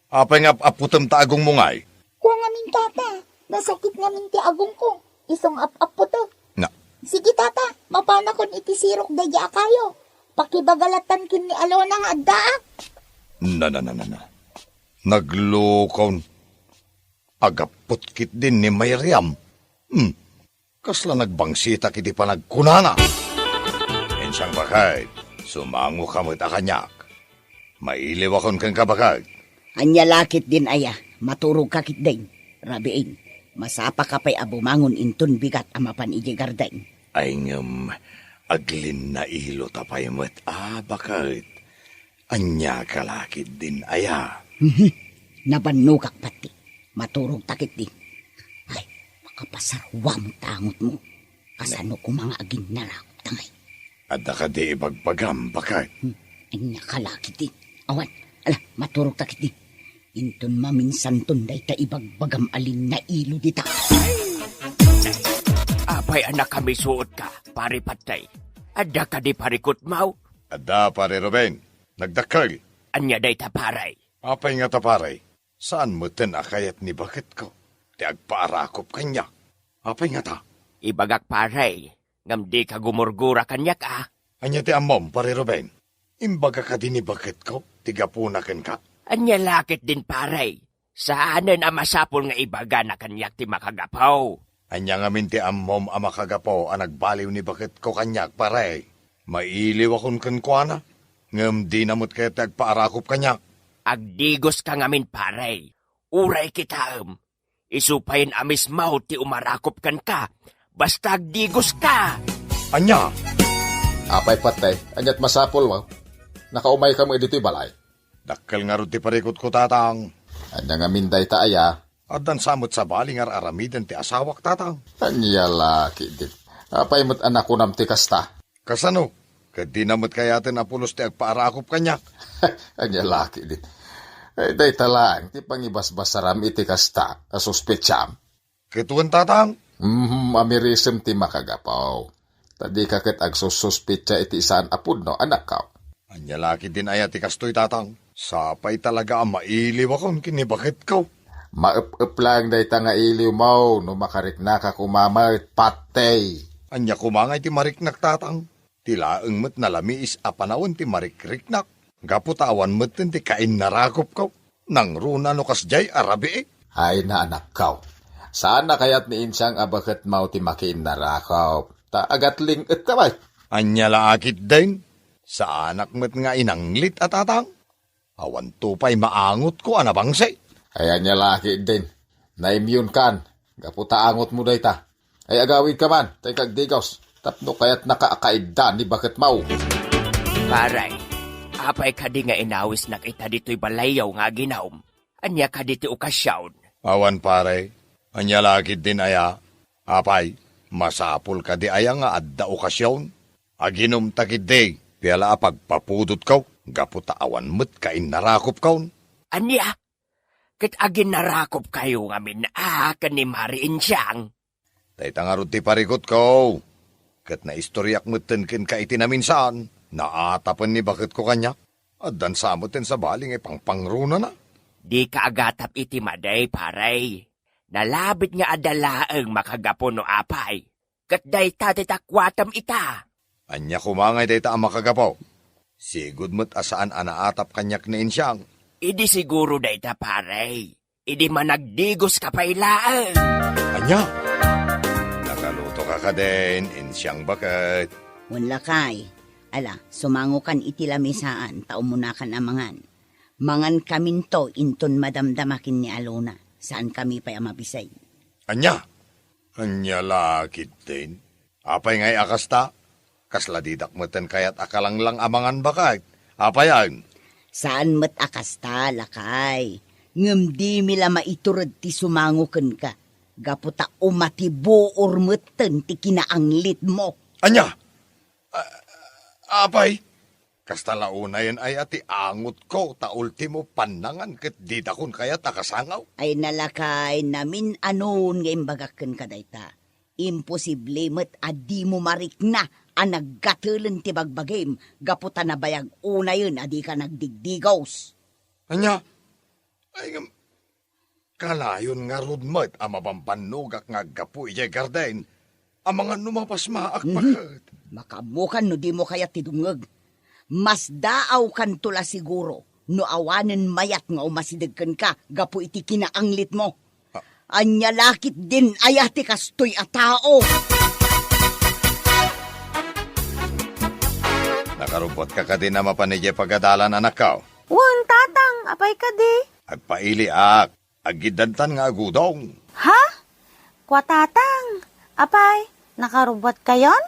Apay nga aputam taagong mungay. Kung amin tata, nasakit namin ti agong ko. Isong ap-apo to. Na. Sige tata, mapana kon iti sirok daya kayo. Pakibagalatan kin ni Alona nga adda. Na. Naglukon. Agapot kit din ni Mayriam. Kasla nagbangsita kiti pa nagkunana. Ensang bakay, sumango ka mo't akanyak. Mailiw akon kang kabakay. Anya lakit din aya, maturog ka kit din. Rabiin, masapa ka pa'y abumangon inton bigat amapan iji garden. Ay aglin na ilo tapay mo't bakit? Anya kalakit din aya. Nabanukak pati, maturog takit din. Ay, makapasarwa mo tangot mo. Kasano ko mga agin narakot tangay. Adda ka di ibagbagam bakit? Anya kalakit din. Awan, maturog takit din. Inton maminsan tunday ta ibagbagam alin na ilo dita. Apay anak kami suot ka, pare patay. Adda ka di parikot mau. Adda pare Ruben, nagdakal. Anya day ta paray. Apay nga taparay, saan mo akayat ni bakit ko? Ti agpaarakop kanya. Apay nga ta? Ibagak paray, ngam di ka gumurgura kanyak ah. Anya ti amom, pare Ruben. Imbaga ka din ni bakit ko, tigapunakan ka. Anya lakit din paray. Saanan ang masapol nga ibaga na kanyak ti makagapaw. Anya nga minti amom ang makagapo ang nagbaliw ni bakit ko kanyak, pare. Mailiw akong kankwana. Ngam di namot kaya ti agpaarakop kanyak. Agdigos ka ngamin paray. Uray kita Isupayin amis mau ti umarakop kan ka. Basta agdigos ka. Anya? Apay patay, anyat masapol mo. Nakaumay ka mo dito'y balay. Dakkel nga ron ti parikot ko tatang. Anya nga minday ta aya. Adan samot sa baling aramidan ti asawak tatang. Anya laki din. Apay mo't anak ko nam ti kasta. Kasano? Kadi namot kayatin apulos ti agpaarakop kanyak. Anya laki din. Ay, day talang, ti pangibasbas saram iti kasta, asuspetsam. Kituan tatang? Amirisem ti makagapaw. Tadi kakit agsususpetsa iti saan apud no, anak ka. Anya laki din aya ti kastoy tatang. Sapay talaga ang mailiw akong kinibakit ko. Maup-up lang day ta nga iliw mo, no makarikna ka kumamait patay. Anya kumangay ti mariknak tatang. Tilaeng met nalamiis a panawon ti marikriknak. Gaputawan met ti kain narakop ko. Nang runa no kasjay arabi Ay na anak ka. Saan na kayat ni insang abakat mau ti makiin narakop? Ta agatling et kamay. Anya laakit din. Sa anak met nga inanglit at tatang. Awan tupay maangot ko anabangse. Ay anya laki din. Na-immune kan. Gaputa angot mo day ta. Ay agawid ka man. Tay kagdigos. Tapno kayat nakaakaida ni bakit mau. Paray, apay ka di nga inawis na kita dito'y balayaw nga ginawm. Anya ka dito okasyon. Awan pare. Anya lakid din aya. Apay, masapul ka di aya nga adda okasyon. Aginom takid day. Piyala apagpapudot ko. Gaputa awan met kain narakop kaun. Anya, kit agin narakop kayo ngamin kanimariin siyang. Tayta nga ron ti parikot ko. Kat na istoryak meten ken ka iti naminsan. Naatapan ni bakit ko kanya. At dan samoten sa baling pangpangruna na. Di ka agatap iti maday, paray. Nalabit nga adalaeng makagapo no apay. Kat day tatitakwatam ita. Anya kumangay dayta ang makagapaw. Sigud mo't asaan anaatap kanyak na insyang. Idi siguro dayta paray. Idi managdigos ka pailaan. Anya? Nakaluto ka ka din, insyang bakat. Wala kay. Ala, sumango kan iti lamisaan, taumuna kan amangan. Mangan kamin to, inton madamdamakin ni Alona. Saan kami pa'y amabisay? Anya? Anya lakit din. Apay ngay akasta? Kasla didakmatan kayat akalang lang amangan bakat. Apayan? Saan mat akasta, lakay? Ngem di mila maiturad ti sumangukan ka. Gaputa umatibo or matan ti kinaanglit mo. Anya? Apay? Kastalaunayan ay ati angot ko ta ultimo panangan ket didakon kayat akasangaw. Ay nalakay namin anon nga imbagakan ka dayta. Imposible met adi mo marik na ang naggatulan ti bagbagim. Gaputa na bayag una yun adi ka nagdigdigos. Anya? Ay ngam, kalayon nga rudmat ang mapampanugak nga gapu ijay garden. Ang mga numapas maak bakat. Makabukan no di mo kaya tidungag. Mas daaw kan tula siguro no awanen mayat nga umasidagkan ka gapu iti kinaanglit mo. Anya lakit din ayati kastoy a tao. Nakarupot ka din na mapanidya pagadalan anak ka. Wan, tatang, apay ka di. Agpaili ak, agidantan nga agudong. Ha? Kwa tatang, apay, nakarubot kayon?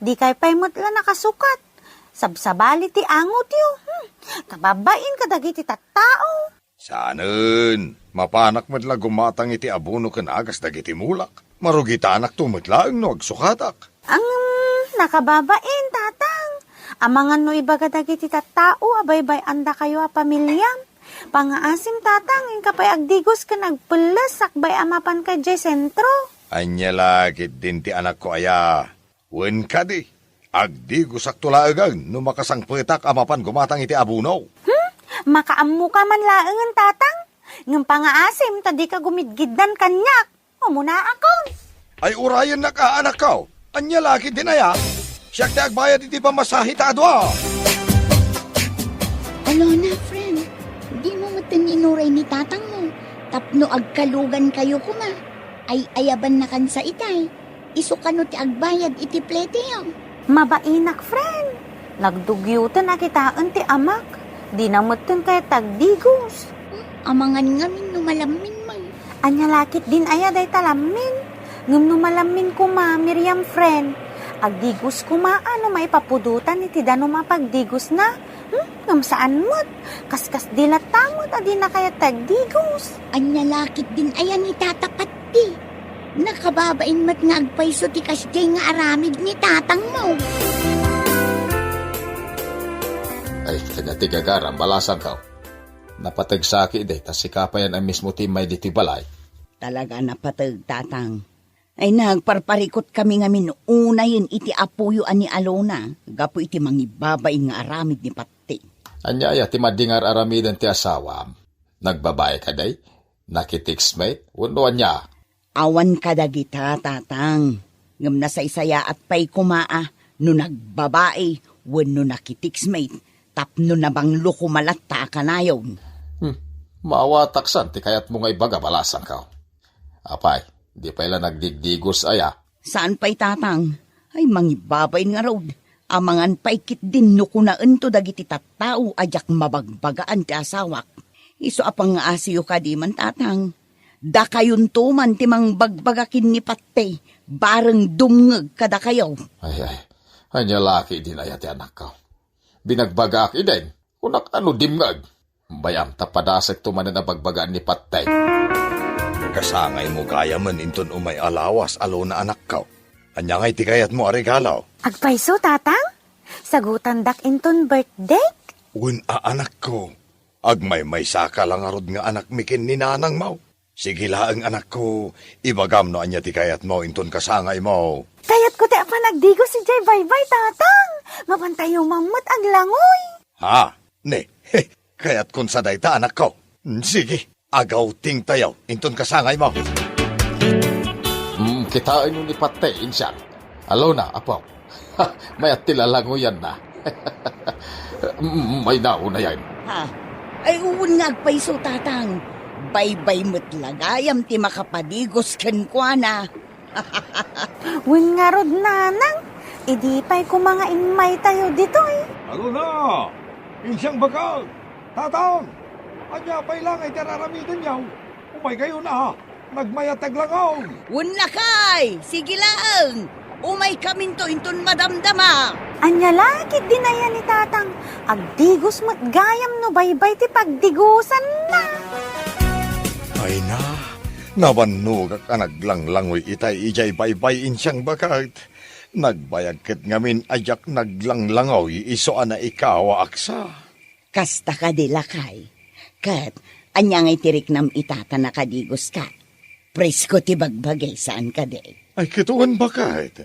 Di kay pay mutla nakasukat. Sabsabali ti angot yu. Kababain ka dagiti tattao. Saanen, mapanak madla gumatang iti abuno ken agas dagiti mulak. Marugitanak tumitlaang no agsukatak. Ang nakababain, tatang. Amangan no ibaga dagiti tattao, abay-bay anda kayo a pamilyam. Pangaasim tatang, in kapay agdigos ka nagpulas, sakbay amapan ka jay sentro. Anya lagit din ti anak ko aya. Wen ka di. Agdigo saktulaagang no makasang petak amapan gumatang iti abuno. Makaamu ka man laangan tatang. Ng pangaasim, tadi ka gumidgiddan kanyak. Umuna ako. Ay urayan na ka anak ko. Anya lagit din aya. Siyak ti agbayad iti pamasahe ta adwa. Alona, friend. Di mo mataninuray ni tatang mo. Tapno agkalugan kayo kuma. Ay ayaban na kan sa itay. Iso kano ti agbayad iti plete yung. Mabainak, friend. Nagdugyutan na kitaan ti amak. Di namutan kay tagdigos. Amangan ngamin numalamin man. Anya lakit din aya day talamin. Ngum numalamin ko ma, Miriam, friend. Agdigos ko ma, ano may papudutan iti dano mapagdigos na. Ngam saan mo't? Kaskas dilatamot, adi na kaya tagdigos. Anya lakit din ayan ni tatapat ti. Nakababain mat nga agpayso ti kasjay nga aramid ni tatang mo. Ay, taga-tigagaram, balasan ka. Napatagsaki day, tas sikapayan ang mismo timay diti balay. Talaga napatag tatang. Ay nagparparikot kami ngamin una yun iti apuyo ani Alona. Gapo iti mangibabay nga aramid ni Pati. Anyaya, timadingar aramidan ti asawam. Nagbabay ka day? Nakitixmate? Unuan niya. Awan kadagita tatang. Ngam na sa isaya at pay kumaa. No nagbabae, wano nakitiksmate. Tapno na bang lukumalat ta kanayon. Maawataksan, ti kayat mo nga ibaga balasan ka. Apay, di pa ila nagdigdigos aya. Saan pa'y tatang? Ay mangibabay nga raw. Amangan pa'y kit din no kunaan to dagiti tattao ajak mabagbagaan ti asawak. Iso apang nga asiyo ka di man tatang. Da kayon to man timang bagbagakin ni Pate. Bareng dumngeg kada kayo. Ay, anya laki din aya ti anak ka. Binagbagak din. Kunak ano dimngag. Bayam tapadasag tumanan na bagbagaan ni Patay. Kasangay mo kaya man inton umay alawas alo na anak ka. Anya ngay ti kayat mo arigalaw. Agpayso, tatang? Sagutan dak inton birthday? Un anak ko. Agmay may saka lang arod nga anak mikin ni nanang mo. Sige laang anak ko, ibagam no anya ti kayat mo inton kasangay mo. Kayat ko ti apa nagdigo si Jay Baybay, tatang. Mapantay yung mamut ang langoy. Ha? Ne, kayat kun sa dayta anak ko. Sige, agaw ting tayaw inton kasangay mo. Kitain yung ni Patay, insyang. Alo na, apaw. Mayat tilalangoyan na. May nauna yan. Ha? Ay uwan nga agpayso tatang. Baybay mo't lagayam ti makapadigos ken kwa na. Win nga rod nanang, idi pa'y ko mga inmay tayo dito eh. Ano na? Insang bakal. Tatang! Anya pa ilang ay tararamitan niyaw. Umay kayo na. Nagmayatag langaw. Wala kay! Sige lang! Umay kamin to inton madamdama! Anya lakit din na yan ni tatang. Agdigos mo't gayam no baybay ti pagdigusan na. Ay na, nabannog ka naglanglangoy itay ijay baybay insang bakat. Nagbayagkat ngamin ajak naglanglangaw iso na ikaw aksa. Kasta ka di lakay. Kat, anya ngay tirik nam itata na kadigos ka. Presko ti bagbagay saan ka di. Ay kituan bakat.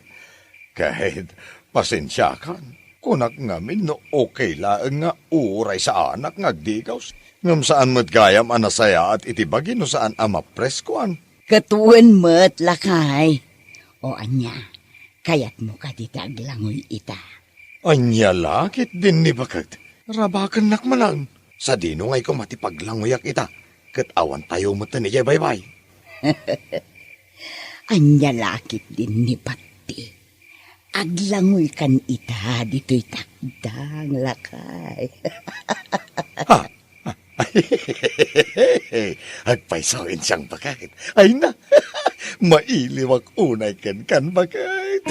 Kahit pasensya kan, kunak ngamin no okay lang nga uray sa anak ngagdigaws. Ngam saan mo't gayam anasaya at itibagi no saan ama preskoan. Katuan mo't lakay. O anya, kayat mo ka di taglangoy ita. Anya lakit din ni bakat. Rabakan nakmanan. Sa dino ngay ko matipaglangoyak ita. Kat awan tayo mata ni baybay. Anya lakit din ni Pati. Aglangoy kan ita dito'y takdang lakay. Agpaisoin siyang bakit. Ay na, mailiwak unay kan bakit.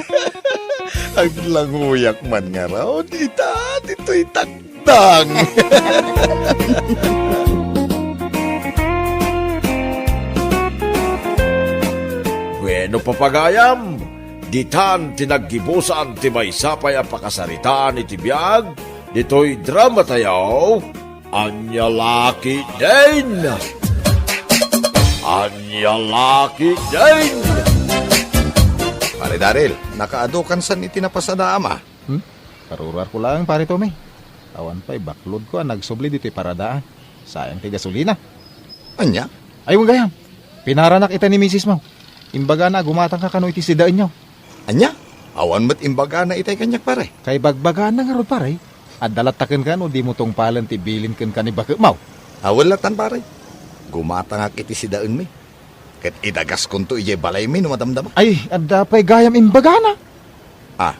Aglangoyak man nga raw, dito'y takdang. Bueno papagayam, ditan tinaggibusan ti may sapay ang pakasaritaan iti biyag, dito'y drama tayaw, Anya Laki din! Anya Laki din! Pare Daryl, nakaadukan san itinapasada ama. Karurar ko lang, pare Tommy. Awan pa'y baklod ko nagsubli dito'y paradaan. Sayang ti gasolina. Anya? Ay, wag gayam. Pinaranak ita ni Mrs. Mau. Imbaga na, gumatang ka kano iti sidaan nyo. Anya? Awan mat imbaga na itay kanyak pare. Kay bagbagaan na nga ron, pare. At dalatakan ka no, di mo tong palan ti bilin kan ka ni Bakit Mau. Awalatan pare. Gumatangak iti si daun mi. Ket idagas kunto ije balay mi no madamdama. Ay, adda pa'y gayam imbaga na. Ah,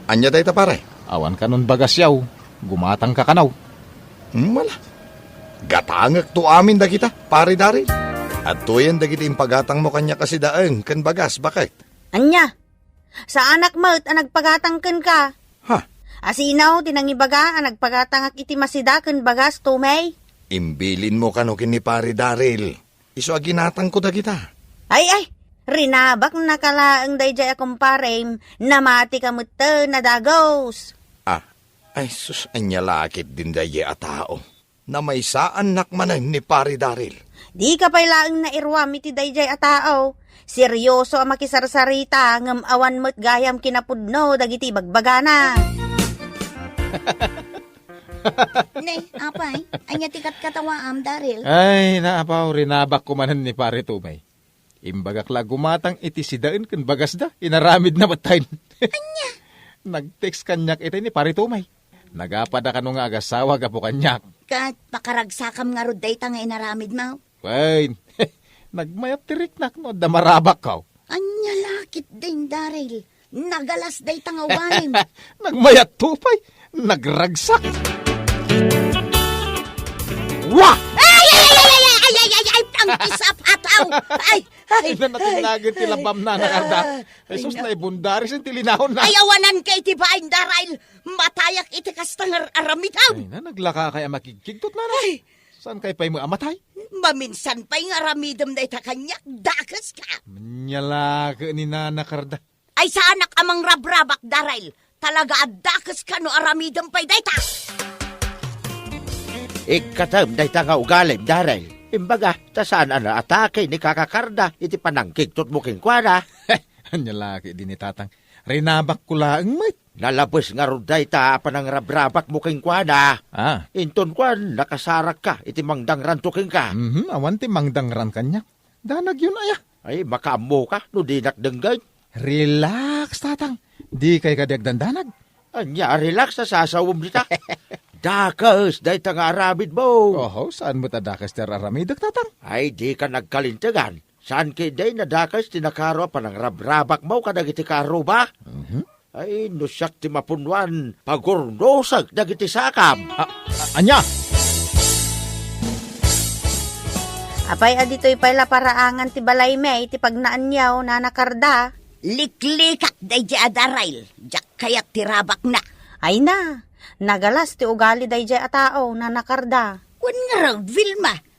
anya day ta pare? Awan ka nun bagas yaw. Gumatang ka kanaw. Wala. Gatangak to amin da kita, pare Daryl. At tuyan da kita impagatang mo kanya kasi daeng, kan bagas, bakit? Anya, sa anak mo ang nagpagatangkan ka. Ha? Asinaw, tinangibaga ang nagpagatangak iti masidakan bagas, Tomay. Imbilin mo kano kini pare Daryl. Iso aginatang ko da kita. Ay, rinabak nakalaang dayjay akong parem, namati ka mo na dagos. Ay sus, anya lakit din daye a tao. Na may saan nakmanan ni pare Daryl. Di ka pa'y laang na irwam iti dayjay a tao. Seryoso ang makisarsarita, ngam awan mo't gayam kinapudno, dagiti bagbagana. Ne, apay, anya tikat katawaam, Daryl. Ay, naapaw, rinabak ko manan ni pare Tomay. Imbagak la gumatang iti sidaan kan bagas da, inaramid na matayin. Anya? Nag-text kanyak iti ni pare Tomay. Nagapada ka nung agasawa ka po kanyak. Kat pakaragsakam nga rod dayta nga inaramid mo. Wain, nagmayat tiriknak no, damarabak ka. Anya lakit din, Daryl. Nagalas dayta nga uwalim. Nagmayat tupay, nagragsak. Wah! Ang isap ataw! Ay! Ay, na natinagin tilabam na nakarda. Jesus na ibundari sin tilinahon na. Ay, awanan kay tibain, Daryl. Matayak iti kastangar aramitaw. Ay na, naglaka kaya makikigtot na na. Ay, Saan kay pa'y mo amatay? maminsan pa'y nga aramidam na itakanyak, dakas ka. Manyala ka ni nanakarda. Ay, sa anak amang rabrabak, Daryl. Talaga dakas ka no aramidam pa'y dayta. Ikatam day nga ugalim, Daryl. Imbaga, tasaan na atake ni kakakarda, iti panangkigtot mo kingkwana. Anyalaki din ni tatang. Rinabak ko lang, mate. Nalabos nga ruday ta panangrabrabak mo kingkwana. Ah, Inton kwan, nakasarak ka, iti mangdangran tuking ka. awan ti mangdangran kanya. Danag yun aya. Ay, makaamo ka, no di nakdenggay. Relax, tatang. Di kay kadagdan danag. Anya, relax na sasawom dita. Dakas, day nga aramid mo. Oho, saan mo tadakas ter aramidak, tatang? Ay, di ka nagkalintagan. Saan kay day nadakas tinakaro pa ng rabrabak mo kadagiti karo ba? Ay, nusyak ti mapunwan, pagurnosag dagiti sakam. Anya! Apay adito'y pala paraangan ti balay may ti pagnaanyaw na nakarda. Liklikak day di adarail. Jak kayat tirabak na. Ay na, nagalas ti ugali day jay a tao na nakarda. Wan nga raw, Vilma.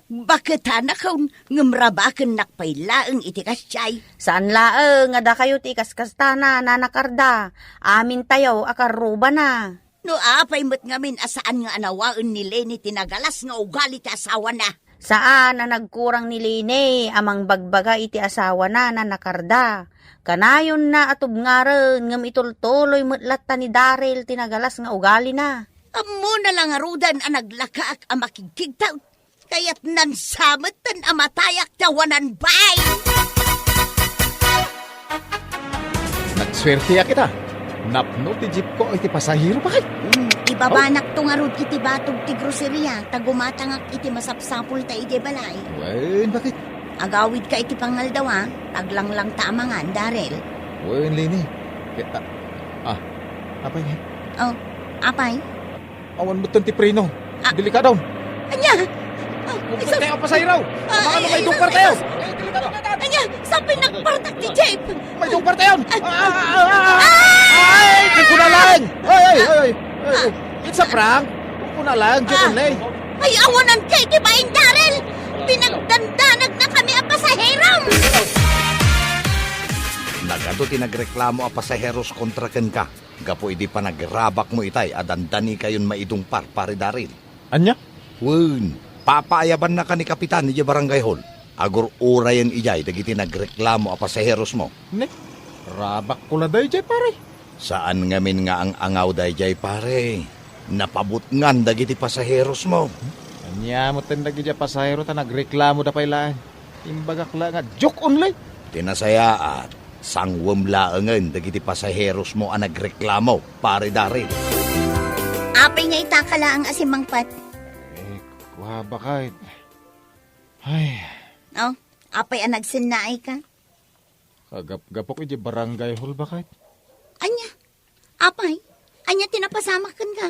Bakit hanakaw ngamrabakan nakpailaang iti kasyay. Saan laeng nga da kayo ti kaskastana na nakarda. Amin tayo akaruba na. No apay mo't ngamin asaan nga anawaan ni Lenny tinagalas nga ugali ti asawa na. Saan na nagkurang ni Lene amang bagbaga iti asawa na nakarda. Kanayon na atub nga rin ngam itultuloy mutlat ta ni Daryl tinagalas nga ugali na. Amo na lang arudan ang naglakaak ang makikigtaw. Kaya't nansamatan ang matayak tawanan bay. Nagswerte ya kita. Napno ti jeep ko iti pasahero ba kay? Ibabanak to nga rod iti batog ti groceria. Tagumatangak iti masapsapul ta iti balay. Wen, bakit? Agawid ka iti pangaldawa. Taglanglang tamangan, Daryl. Wen, Lini. Kita. Apay nga. Oh, apay? Awan mo ti preno. Delikado. Anya! Kumpul tayo pasahero. Mga may dungkar tayo. Anya! Sabi nagpartak ti Jeep! May dungkar tayo. Ay! Kung na lang. Ay! It's a prank. Kung na lang. Diyan only. Ay, awanan kay ti baing Daryl! Pinagdandanag na kami ang pasahero! Nagado tinagreklamo a pasaheros kontra ken ka. Gapo idi pa nagrabak mo itay adandani kayon maidong pari Daryl. Anya? Wen, papaayaban na ka ni kapitan ni barangay hall. Agor urayan ijay dagiti nagreklamo a pasaheros mo. Ne? Rabak ko na day jay pare. Saan ngamin nga ang angaw dayjay pare? Napabutngan dagiti pasaheros mo. Anya mo tanda gidya pasahero ta nagreklamo da pailaan. Imbagak la nga joke only. Tinasaya at sangwam laangan dagiti pasaheros mo ang nagreklamo, pare Daryl. Apay nga itakala ang asimangpat. Kuha ba kahit? Ay, Oh, apay ang nagsinnaay ka. kagap-gapok iti barangay hall ba kahit? Anya? Apay? Anya tinapasamak kan ka?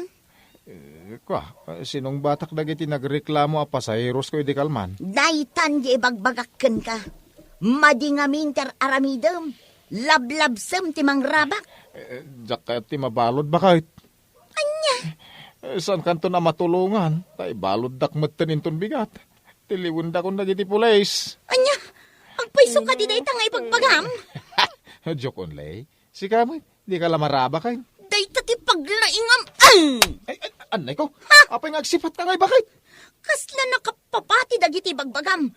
Sinong batak dagiti nagreklamo a pasaheros ko iti kalman? Daitan di bagbagakken ka. Madingaminter aramidem. Lablabsem timang rabak. Diyak kaya ti mabalod ba kahit? Anya? Saan kanto na matulungan? Tay balod dakmet teninton bigat. Tiliwin da kong dagiti pulis. Anya? Ang paiso ka di dayta nga ipagbagam. Joke only. Si kamoy, di ka lamaraba kayo. Dayta ti paglaingam. Anay ko, apay nga agsipat ka ngay bakit? Kasla nakapapati dagiti bagbagam.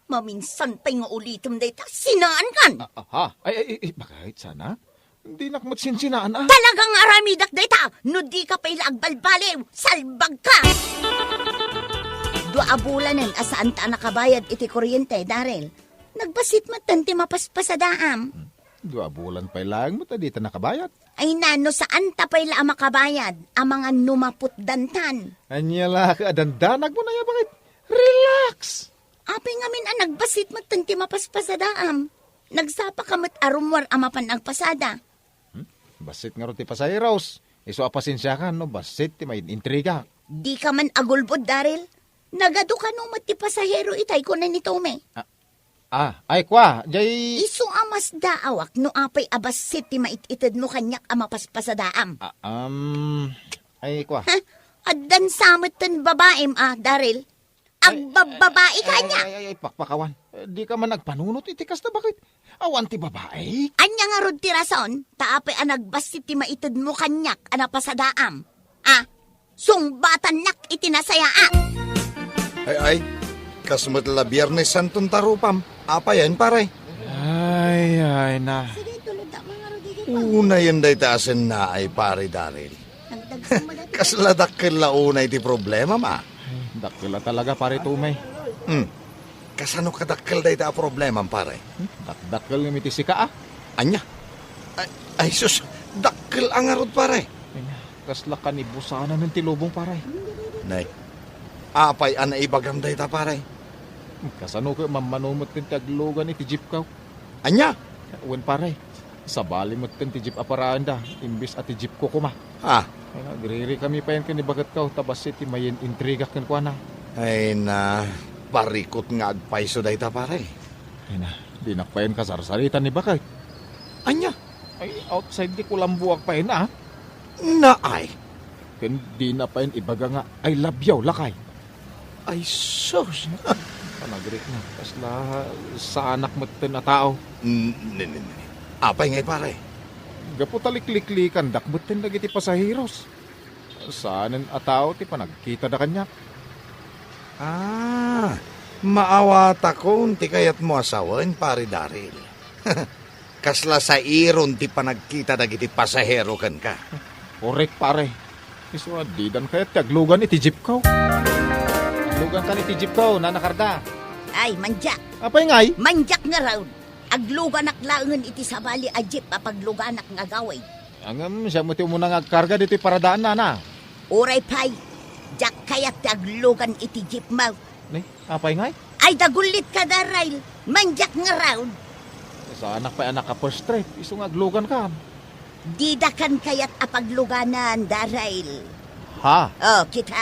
Maminsan pa'y nga ulitom dayta. Sinaan kan? Ay, bakit sana? Hindi nakmat sinsinaan Talagang aramidak dayta. No di ka pa'y lagbalbaliw. Salbag ka. Dua abulanan asaan ta nakabayad iti kuryente, Daryl. Nagbasit matanti mapaspasadaam. 2 bulan pa lang mo dito nakabayad. Ay nano saan ta pa'y la makabayad? Ang mga numaput dantan. Anyala ka, dandanag mo na yan, bakit? Relax! Apay ngamin ang nagbasit matanti mapaspasadaam. Nagsapa kamat arumwar amapan ang pasada. Basit nga ro ti pasaheros. Iso apasensya ka, no? Basit ti may intriga. Di ka man agulbod, Daryl. Nagado ka nung mati pasahero itay ko na ni Tome. Ay kwa, jay... Iso amas daawak no apay abasit ti maititid mo kanyak amapaspasadaam. Ay kwa. Ha? Addan samot ten babaem Daryl. Agbababae kanya. Ay, pakpakawan. Di ka man nagpanunot itikas na bakit? Awan ti babae. Anya nga rod ti rason, taapay nagbasit ti maitid mo kanyak anapasadaam. Sungbatan nak itinasayaan. Ay, kasmat la Biyernes Santong tarupam. Apa yan, pare? Ay, na. Una yan day taasan na ay pare Daryl. Kasladak kila unay ti problema, ma. Dakila talaga, pare Tumay. Kasano kadakkel day ta problema, pare? Dakil ng mitisi ka, Anya? Ay, sus, dakkel ang arod, pare. Kasla ka ni busana ng tilubong, pare. Nay, apay ana ibagam day ta, pare. Kasano ka mamanumot tin taglugan iti jeep ka. Anya? Wen pare, sabali mo tin ti jeep aparanda, imbis at ti jeep ko kuma. Ah, Ay nagriri kami pa yan kanibagat ka, tabas iti mayin intriga kan kwa na. ay na, parikot nga agpaiso dahi ta pare. Ay na, di nakpayan kasarsaritan ni Bakay. Anya? Ay, outside di kulang buwag pa yun ah. Naay. Ken di na pa yun ibaga nga, ay labyaw lakay. Ay sus. Panagrik na, kasla sa anak mo tin na tao. Apay ngay pare. Gapo talikliklikan, dakbot tin lagi ti pasahiros. Saanin a tao ti panagkita da kanya. Ah, maawata ko ti kayat mo asawan, pare Daryl. Kasla sa iron ti panagkita dagiti pasahero kan ka. Korek pare. Iswa di dan kaya taglugan iti jeep ko. Taglugan ka iti jeep ko, nanakarda. Ay, manjak. Apay ngay? Manjak nga raw. Agluganak laangan iti sabali a jeep apagluganak nga gaway. Angam siya mo ti umuna nga karga dito paradaan na. Uray pay, jak kayat ti aglugan iti jeep mo. Ni, apay ngay? Ay, dagulit ka Daryl. Manjak nga raw. Sa anak pa anak ka first trip, iso nga aglugan ka. Didakan kayat apagluganan, Daryl. Ha? Oh, kita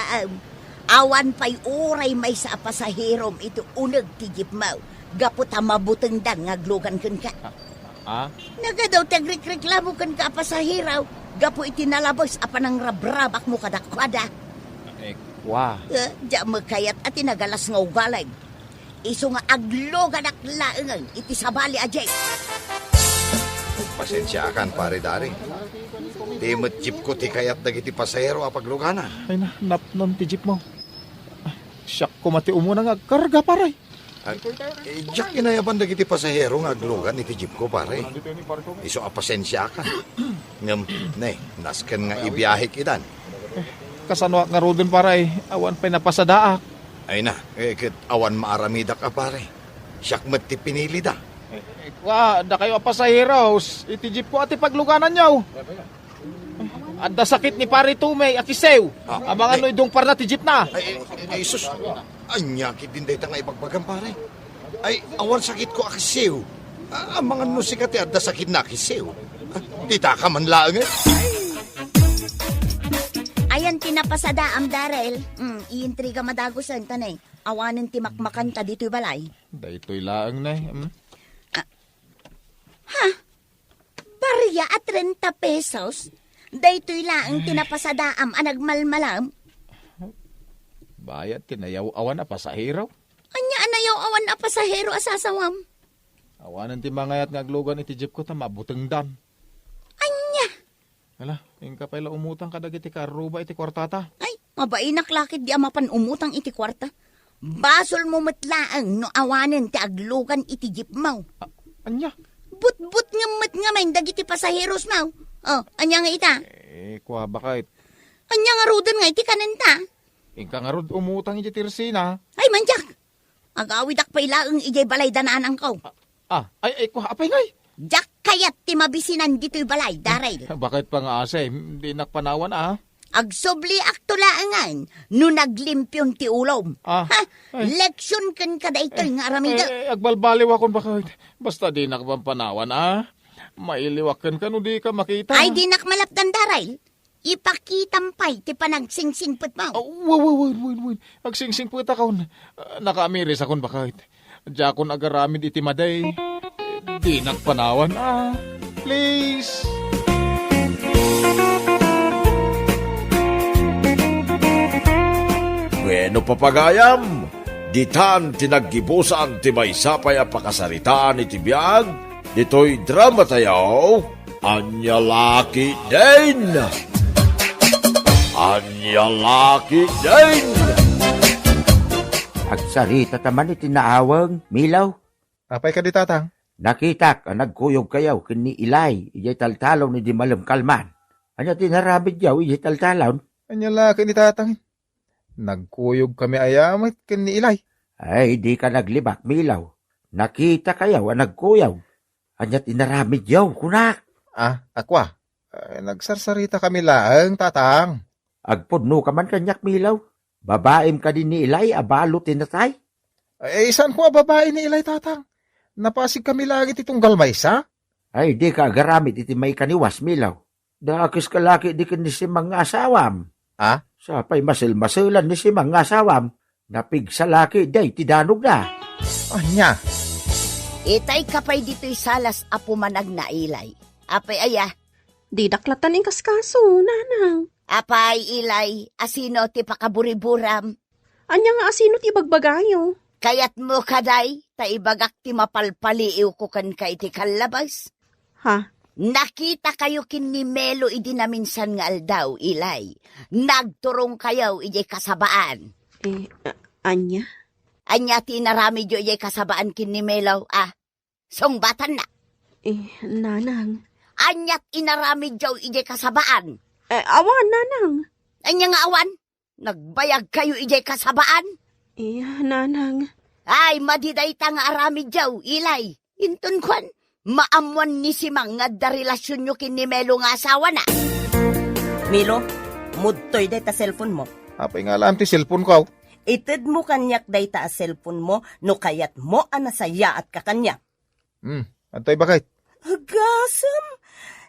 awan pay uray may sa pasaherom ito uneg ti jeep mo. Gapot mabuteng dang ngaglugan ken ka. Ah? Nagadaw tagreklamo ken ka pasaheraw. Gapo iti nalabos apan ang rabrabak mo kadakwada. Wah. Diya magkayat at tinagalas nga ugalag. Iso nga aglugan ak laengan iti sabali ajay. Pasensya kan pare Daryl. Di mo't jeep ko ti kayat dagiti pasahero apaglugana. Ay na, napnon ti jeep mo. Ay, siyak ko mati umuna nga karga paray. Diyak inayaban dagiti pasahero nga aglugan iti jeep ko pare. Iso apasensya ka. Ngam, nasken nga ibiyahik idan. Kasano nga rodon paray, awan pa'y napasadaak. Ay na, kit awan maaramidak ka pare. Siyak mo't ti pinili da. Wah, da kayo pasaheros. Iti jeep ko ati pagluganan nyaw. Adda sakit ni pare Tumay, akisew. Amang ano idong par na ti jeep na. Ay, sus. Anya, kitindi ta nga ipagbagan pare. Ay, awan sakit ko akisiw. Ang mga nusikat adda sakit na akisiw. Tita ka man lang eh. Ayan tinapasadaam Daryl. Iintriga madagusan tanay. Awanin ti makmakanta dito balay. Daytoy laang na. Barya at 30 pesos. Daytoy laang tinapasadaam anagmalmalam. Bayad tinayaw awan na pasahero. Anya anayaw awan na pasahero asasawam. Awanan ti mangayat nga aglugan iti jeep ko ta mabuteng dam. Anya. Hala, ingka pala umutang kadagiti karuba iti kwartata. Ay, mabainak lakit di amapan umutang iti kwarta. Basol mo matlaang no awanin ti aglugan iti jeep mo. Anya? But nga matngamay dagiti pasaheros mo. Oh, anya nga ita? Kuha bakit? Anya nga rudan nga iti kanenta? Ingka nga rod umutang iti tirsina. Ay, manjak! Agawidak pa ilaang ijay balay danaanan ko. Ay, kuha apay ngay. Jak kayat ti mabisinan dito'y balay, Daryl. Bakit pa nga asa hindi nakpanawan Agsubli aktulaangan, no naglimpyon ti ulom. Leksyon kan kada ito'y nga aramida. Agbalbaliw akong bakit. Basta di nakpampanawan Mailiwakan ka no di ka makita. Ay, di nakmalapdan, Daryl. Ipakitampay ti panagsingsingput mo. Wait. Agsingsingput akon. Nakamiris akon bakit. Diakon agaramid iti maday. Di nakpanawan Please. Bueno papagayam, ditan tinaggibusan ti maysapay a pakasaritaan iti biyag, dito'y drama tayo, Anya Laki din! Anya Laki din! Agsarita taman iti naawang, Milaw. Apay ka di tatang? Nakitak, nagkuyog kayaw, kini ilay, ijay taltalaw ni di malam kalman. Anya tinarabid yaw, ijay taltalaw. Anya laki ni tatang. Nagkuyog kami ayamit kini ilay. Ay, di ka naglibak, Milaw. Nakita kayaw, nagkuyaw. Anya tinaramid yaw, kunak. Akwa. Nagsarsarita kami lang, tatang. Agpudno ka man kanyak, Milaw. Babaim ka din ni ilay, abalo tinatay. Saan ko babae ni Ilay tatang? Napasig kami lagi itong galmaysa? Ay, di ka garamit iti may kaniwas, Milaw. Dakis ka laki di ka ni si mga asawam. Ah? Sa pa'y masil-masilan ni si mga asawam. Napig sa laki, day, tidanog na. Anya? Itay kapay dito'y salas apo manag na ilay. Apay aya. Di daklatan ang kaskaso, nanang. Apay ilay, asino ti pakaburiburam. Anya nga asino ti bagbagayo. Kayat mo kaday, taibagak ti mapalpaliiw ko kan ka iti kalabas. Ha? Nakita kayo kin ni Melo idi na minsan nga aldaw, ilay. Nagturong kayo ijay kasabaan. Anya? Anya ti narami jo ijay kasabaan kin ni Melo, songbatan na. Nanang. Anyat inarami jo ijay kasabaan. Awan, nanang. Anya nga awan? Nagbayag kayo ijay kasabaan? Nanang. Ay, madiday ta nga arami jaw, ilay. Intun kwan, maamuan ni si mga da relasyon nyo kin ni Melo nga asawa na. Milo, mudtoy day ta cellphone mo. Apay nga alam ti cellphone ko. Ited mo kanyak day ta cellphone mo, no kayat mo anasaya at kakanya. Antoy bakit? Agasam,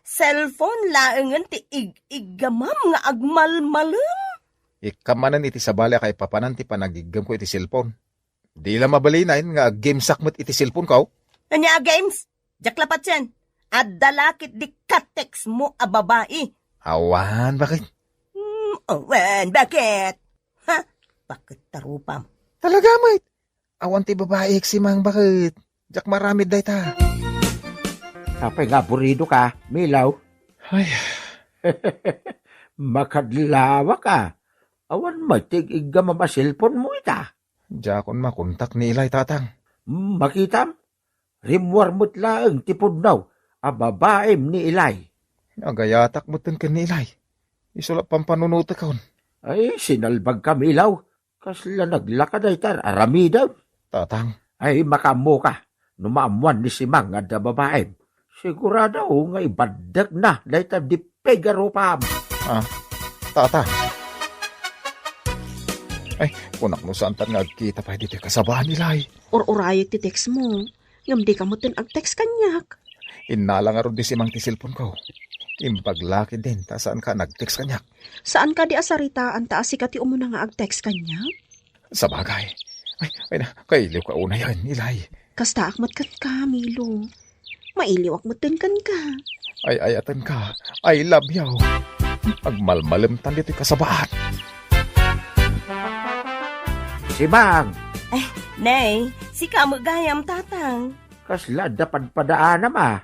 cellphone laengan ti igamam nga agmalmalam. Ikamanan iti sabala kay papanan ti panagigam ko iti cellphone. Di lang mabalinain nga game sakmet iti cellphone ko. Anya games? Jaklapat yan. At dalakit di katex mo a babae. Awan, bakit? Awan, bakit? Ha? Bakit tarupam? Talaga, mate. Awan ti babae simang bakit? Jak maramid day ta. Apay nga burido ka, Milaw. Ay. Makadlawa ka. Awan matig iga mamasilpon mo ita. Jakon makontak ni Ilay tatang. Makitam? Rimwar mo't laeng tipod daw. Ababaem ni Ilay. Agayatak mo ten ken ni Ilay. Isulap pampanunuta kaon. Ay, sinalbag ka, Milaw. Kasla naglakad ay tar, arami daw. Tatang. Ay, makamo ka. Numaamuan ni si Mang at babaem. Sigurado nga ibadag na dahi tar di pegaro pa. Tatang. Ay, kunak mo saan tan nagkita pa dito kasabahan nila ay. Urayot ti text mo. Ngam di ka mo tin ag-text kanyak. Inala nga ron di si Mang ti cellphone ko. Impaglaki din, ta saan ka nag-text kanyak? Saan ka di asaritaan ta asika ti umuna nga ag-text kanyak? Sa bagay. Ay na, kailiw ka una yan, Ilay. Kasta akmat kan ka, Milo. Mailiw akmatin kan ka. Ay ayatan ka. I love you. Agmalmalim tan dito kasabahan. Si Mang. Nay, si kamagayam tatang. Kasla dapan padaan ma.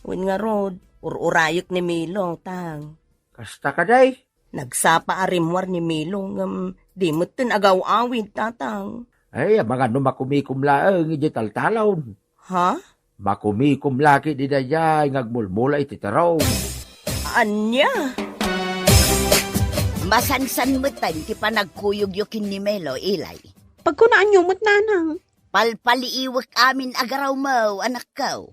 Win nga rod, urayok ni Milo, tang. Kasta ka day? Nagsapa arimwar ni Milo, di mo tin agaw-awid, tatang. Ay, mga numakumikum laeng iti taltalon. Ha? Makumikum laki di dayay ngagmulmula iti taraw. Anya? Masansan mo tan ti panagkuyog-yukin ni Melo, Ilay. Pagkunaan nyo mo't nanang. Palpaliiwak amin agaraw mo, anak ko.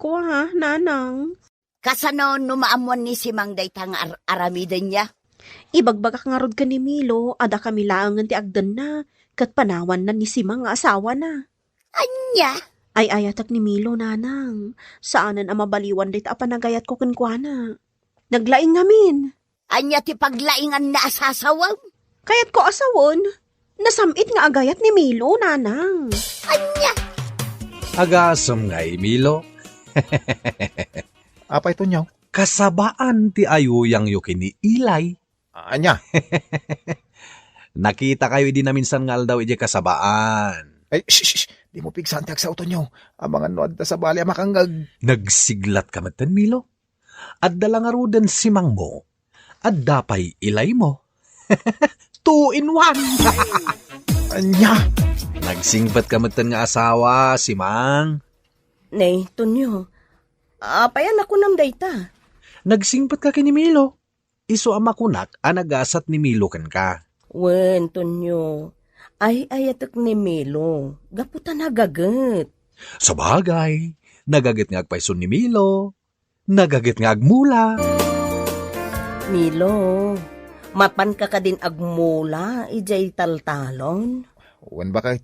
Kuha ha, nanang. Kasano numaamuan ni si Mang Daytang aramidan niya? Ibagbagak nga rod ka ni Milo, ada kami laangan ti agdan na, kat panawan na ni si Mang asawa na. Anya? Ay ayatak ni Milo, nanang. Saanan ang mabaliwan dito apanagayat ko kunkwana. Naglaing ngamin. Anya ti paglaingan na asasawaw? Kayat ko asawon. Nasamit nga agayat ni Milo, nanang. Anya? Agasam nga Milo. Apa ito nyaw? Kasabaan ti ayuyang yukin ni Ilay. Anya? Nakita kayo di na minsan nga daw ije kasabaan. Ay, shh. Di mo pigsan ti agsa uto nyaw. Ang mga nuad ta sa bali makangag. Nagsiglat ka matan, Milo. At dalangarudan si Mang mo. At dapay Ilay mo. 2 in 1. Anya? Nagsingpat ka matan nga asawa, si Mang. Nay, Tonyo. Apayan ako nam dayta. Nagsingpat ka kini Milo. Iso ang makunak anagasat ni Milo kan ka. Wen, Tonyo. Ay ayatak ni Milo. Gaputan nagagat. Sa bagay, nagagat nga agpaisun ni Milo. Nagagat nga agmula. Milo, mapan ka din agmula, ijay taltalon. Wen bakit?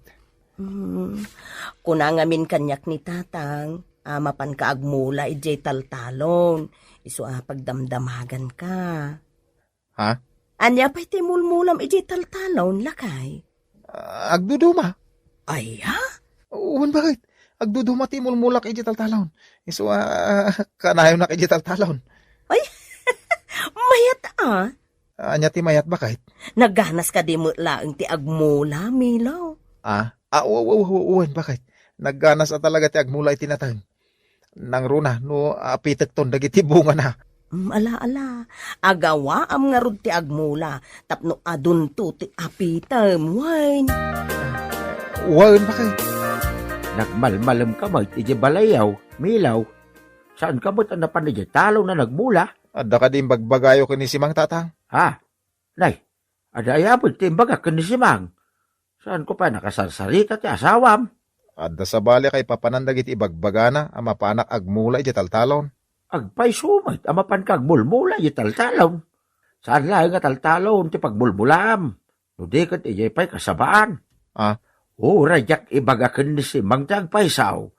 Kuna ngamin kanyak ni tatang, mapan ka agmula ijay taltalon. Iso pagdamdamagan ka. Ha? Anya pa'y timulmulam ijay taltalon, lakay. Agduduma. Ay, ha? Uwan bakit? Agduduma ti mulmulak idital talon. Iso kanayon na idital talon. Ay, mayat Anya ti mayat bakit? Nagganas ka di mo laang ti agmula, Milo. Uwan bakit? Nagganas talaga ti agmula itinatang. Nang runa, no apitek ton dagiti bunga na. Ala, agawa am nga rod ti agmula, tapno adun to ti apitam, wine. Uwan bakit? Nagmalmalam ka mo, iti balayaw, milaw. Saan ka mo't anapan iti talong na nagmula? Adda ka din bagbagayo ka ni Simang tatang? Ha? Nay, ada ayabot timbaga ka ni Simang. Saan ko pa nakasarsarita ti asawam? Adda sa bali kay papanandag iti ibagbagana ang mapanak agmula iti taltalon. Agpay sumay, amapan kag mulmula iti taltalon. Saan lang nga taltalon ti pagmulmulam? Nudikat iti pay kasabaan. Rajak ibaga ka ni Simang ti agpaysaw.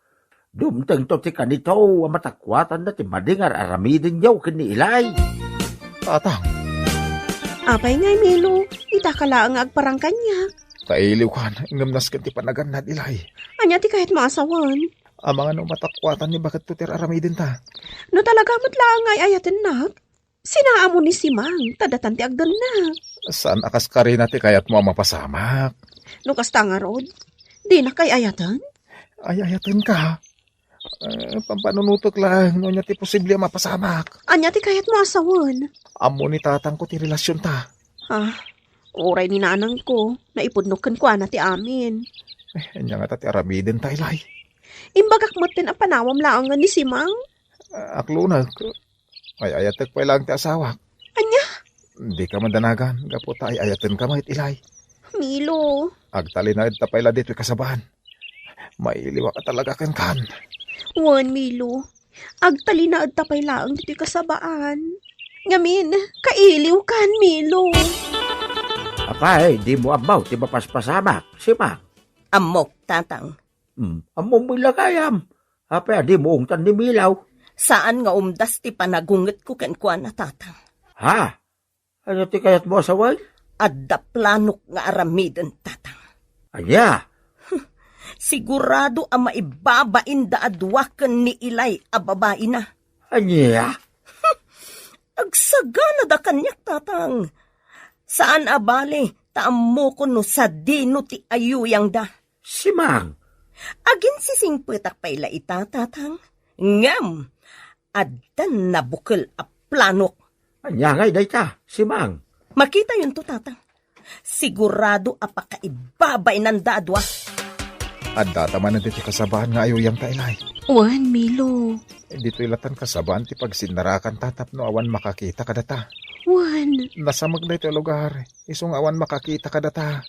Dumteng to ti kanito ang matakwatan na ti madingar aramidin yaw kini ilay. Tatang. Apay ngay, Milo. Itakala ang agparang kanya. Kailiw ka na, ingamnas ka ti panagan na ilay. Anya ti kahit maasawan. Ang mga no matakwatan ni bakit tutir aramidin ta. No talaga mo't lang ay ayatin nak. Sinaamo ni Simang, tadatan ti agdan na. Saan akas ka rin ti kayat mo mapasamak? No kasta nga rod, di na kay ayatan? Ay, ayatin ka. Pampanunutok lang, no niya ti posible mapasamak. Anya ti kahit mo asawan. Amo ni tatang ko ti relasyon ta. Oray ni nanang ko, naipudnokan ko na ti amin. Anya nga ti aramidin ta ilay. Imbagak mo tin ang panawam laangan ni Simang. Aklunag. Ay ayatek pa ilang ti asawak. Anya? Hindi ka mandanagan, gapo ta ay ayatin ka mahit ilay. Milo. Agtalinad ta pa ila dito kasabahan. Mailiwa ka talaga kan. Wan, Milo. Agtalinaad tapay laang dito'y kasabaan. Ngamin, kailiw kan, Milo. Apay, di mo abaw, di mapaspasamak, Simang. Amok, tatang. Amok mo ilagayam. Apay, di mo ungtan ni Milaw. Saan nga umdas ti panagungit ko kenkwa na tatang? Ha? Ano ti kayat mo asaway? Adda planok nga aramiden, tatang. Anya? Sigurado ang maibabain da adwakan ni ilay a babae na. Anya? Agsagana da kanyak, tatang. Saan abali, taammo ko no sa dino ti ayuyang da. Simang? Agin sisingpetak pa ila ita, tatang. Ngam, addan na bukal a planok. Anya ngay day ta, Simang? Makita yun to, tatang. Sigurado apakaibabay ng dadwa. Adda taman na dito kasabahan nga ayuyang ta ilay. Wan, Milo. Dito ilatan kasabahan ti pag sinarakan tatap no awan makakita kadata. Wan. Nasamag na ito lugar. Isong awan makakita kadata.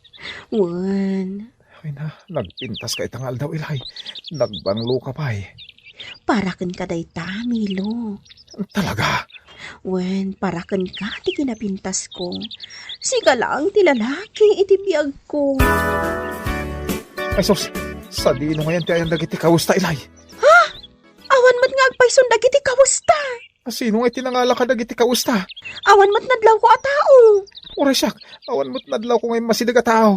Wan. Ay na, nagpintas ka itangal daw ilay. Nagbanglo ka pa eh. Parakan ka day ta, Milo. Talaga? Wan, parakan ka ti kinapintas ko. Siga lang ti lalaki iti biyag ko. Ay sos, sa dino ngayon ti ayang dagiti kawusta ilay. Ha? Awan mat nga agpayson dagiti kawusta. Sino nga itinangala ka dagiti kawusta? Awan mat nadlaw ko a tao. Oray siyak, awan mat nadlaw ko ngayon masidag a tao.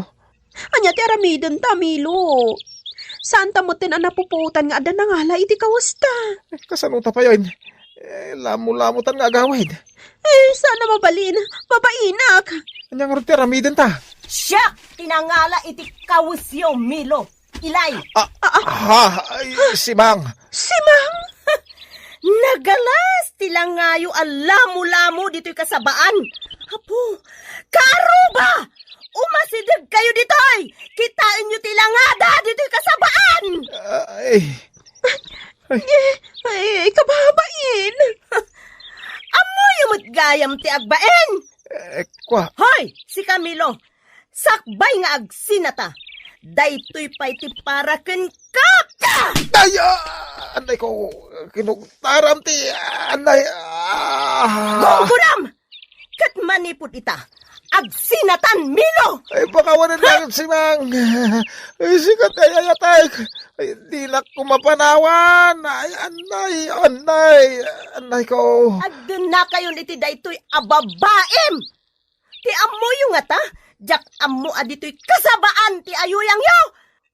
Anya ti aramiden ta, Milo. Saan ta mo tin ang napuputan nga adan nangala iti kawusta? Kasanuta pa yun. Lamo-lamutan nga agawid. Sana mabalin. Babainak. Anyang ruti aramiden ta. Siya! Tinangala iti kawusyo, Milo. Ilay. Simang. Simang? Nagalas tilangayo alamo-lamo dito'y kasabaan. Apo, karuba! Umasidag kayo dito'y! Kitain nyo tilangada dito'y kasabaan! Ay, kababain! Amo yung gayam ti agbaen! Kwa? Hoy, si Camilo! Sakbay nga agsinata! Daytoy pa'y ti para ken kaka! Ay, anday ko, kinuktaram ti, anday, Guguram! Kat manipot ita, agsinatan, Milo! Ay, pakawanan lang si Mang. Ay, sikat ay ayatay. Ay, di na ko mapanawan. Ay, anay ko. Agdun na kayo iti daytoy ababaem! Ti ammo yung ata, jak ammo adito'y kasabaan ti ayuyang yo!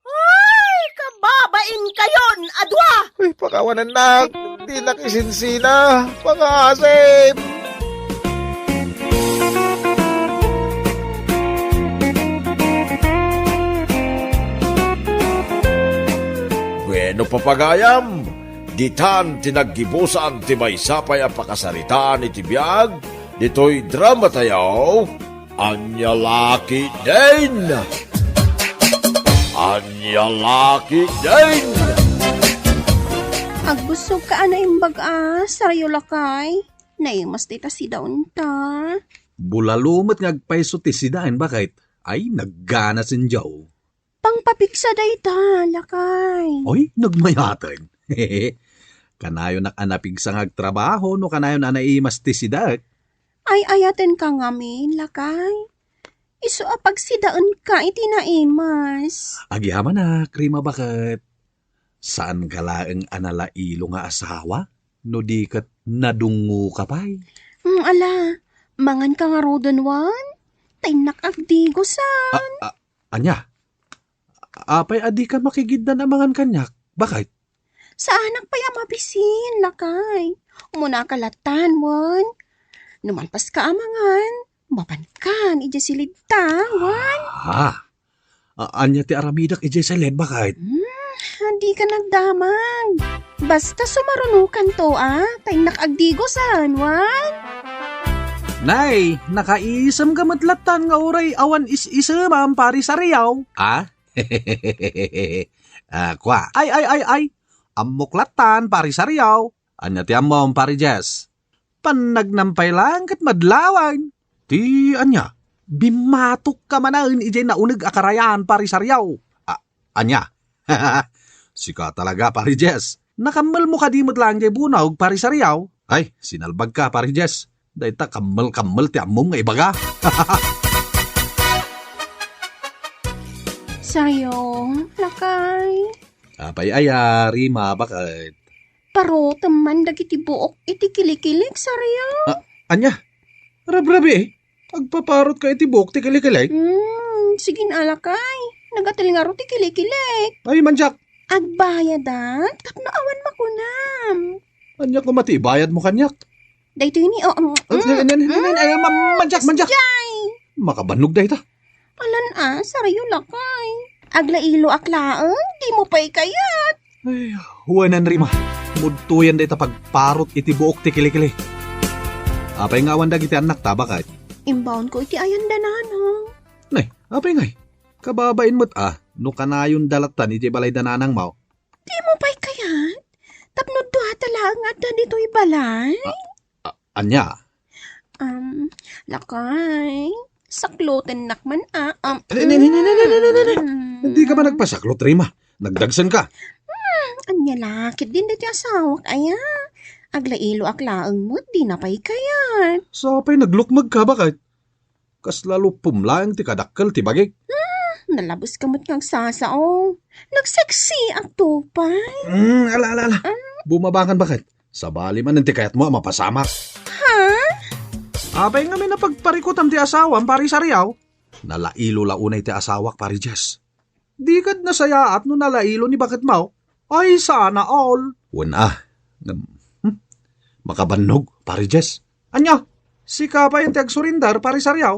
Ay, kababain kayon, adwa! Ay, pakawanan na. Di na kisinsina. Pangasim. Bueno papagayam, ditan tinaggibusan ti may sapay ang pakasaritaan iti biyag, dito'y drama tayaw, Anya Laki din! Anya Laki din! Agbusog ka na imbag sarayo lakay. Naimas dita si daon ta. Bulalumot nga agpaiso ti sidain bakit? Ay, naggana sinjaw. Pangpapiksa dayta, lakay. Oy, nagmayatan. Kanayon nakanapig sa ngagtrabaho no kanayon anaimas ti sidak. Ay ayaten ka ngamin, lakay. Isu apag sidaan ka iti naimas. Agyaman na, krima bakit? Saan kalaeng analailo nga asawa? No di kat nadungo ka pa'y? Ala, mangan ka nga rodan wan. Tainak agdigosan. Anya? Apay adi ka makigiddan amangan kanyak. Bakit? Sa anak pa'y mabisin, lakay. Umuna kalatan, wan. Numanpas ka amangan. Mapankan, ije silid ta, wan. Anya ti aramidak ije silid, bakit? Hindi ka nagdamag. Basta sumarunukan to, tainak agdigosan, wan. Nay, nakaisam ka matlatan nga oray awan is-isam ang pari sa riyaw. Kwa, ay. Amuklatan pari sa riyaw. Anya ti amom pari Jess. Panagnampay lang kat madlawan. Ti anya, bimatok ka manain ijay naunag akarayan pari sa riyaw. Anya, sika talaga pari Jess. Nakamal mo ka di mo't lang jay bunaw pari sa riyaw. Ay, sinalbag ka pari Jess. Dahita kamal ti amom nga ibaga. Sayo, lakay. Apay ayari, bakit? Paro, teman dagiti buok iti kilik-kilik, saryo. Anya, rabrabi agpaparot ka iti buok ti kilik-kilik. Sige na, lakay. Nagatil nga ro ti kilik-kilik. Ay, manjak. Agbayadan, tapno awan makunam. Anyak ko matibayad mo kanyak. Dahito yun manjak. Makabanog dahita. Alan saryo lakay. Aglailo aklaang, di mo pa'y kayat. Ay, huwanan rima. Mudtuyan dahita pagparot iti buok ti kilikili. Apay nga awan dagiti anak ta, bakit? Imbaon ko iti ayan dananang. Nay, apay ngay. Kababain mo't no kanayon dalatan iti balay dananang mau. Di mo pa'y kayat? Tapno doha talaang at dito'y balay? Anya? Lakay. Sakloten nakman Hindi ka ba nagpasaklot, Rima? Nagdagsan ka. Anya lakit din dito asawak, aya. Aglailo aklaang mo, di na pa'y kayat. So, pa'y naglukmag ka, bakit? Kas lalo pumlaang ti kadakkel ti bagik. Nalabos ka mo't kang sasao. Nagseksi ang tupay. Ala. Bumabangan bakit? Sa bali man ti kayat mo mapasamak. Ha? Apay nga may napagparikutam ti asawam pari sa riyaw. Nalailo launay ti asawak pari Jess. Di kad nasaya at no nalailo ni bakit mau? Ay sana all. Wala. Makabannog pari Jess. Anya, si kapay yung ti agsurindar pari sa riyaw.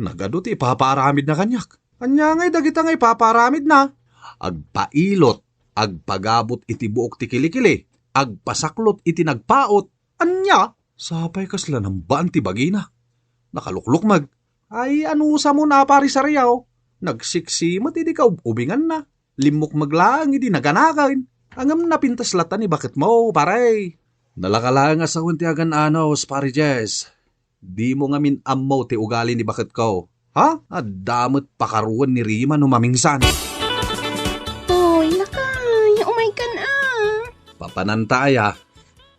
Nagado ti ipaparamid na kanyak. Anya ngay dagita ngay paparamid na. Agpailot, agpagabot iti buok ti kilikili. Agpasaklot iti nagpaot. Anya, sapay kasla ng baan ti bagina. Nakaluklukmag. Ay anusa mo na pari sa riyaw. Nagsiksimot iti ka ubingan na. Limok maglaang iti naganakain. Angam napintaslatan ni bakit mo paray. Nalakalang sa kuntiagan anos pari Jess. Di mo ngamin ammo ti ugali ni bakit ko. Ha? Adamot pakaruan ni Rima no mamingsan. Hoy, lakay. Umay ka na. Papanantaya.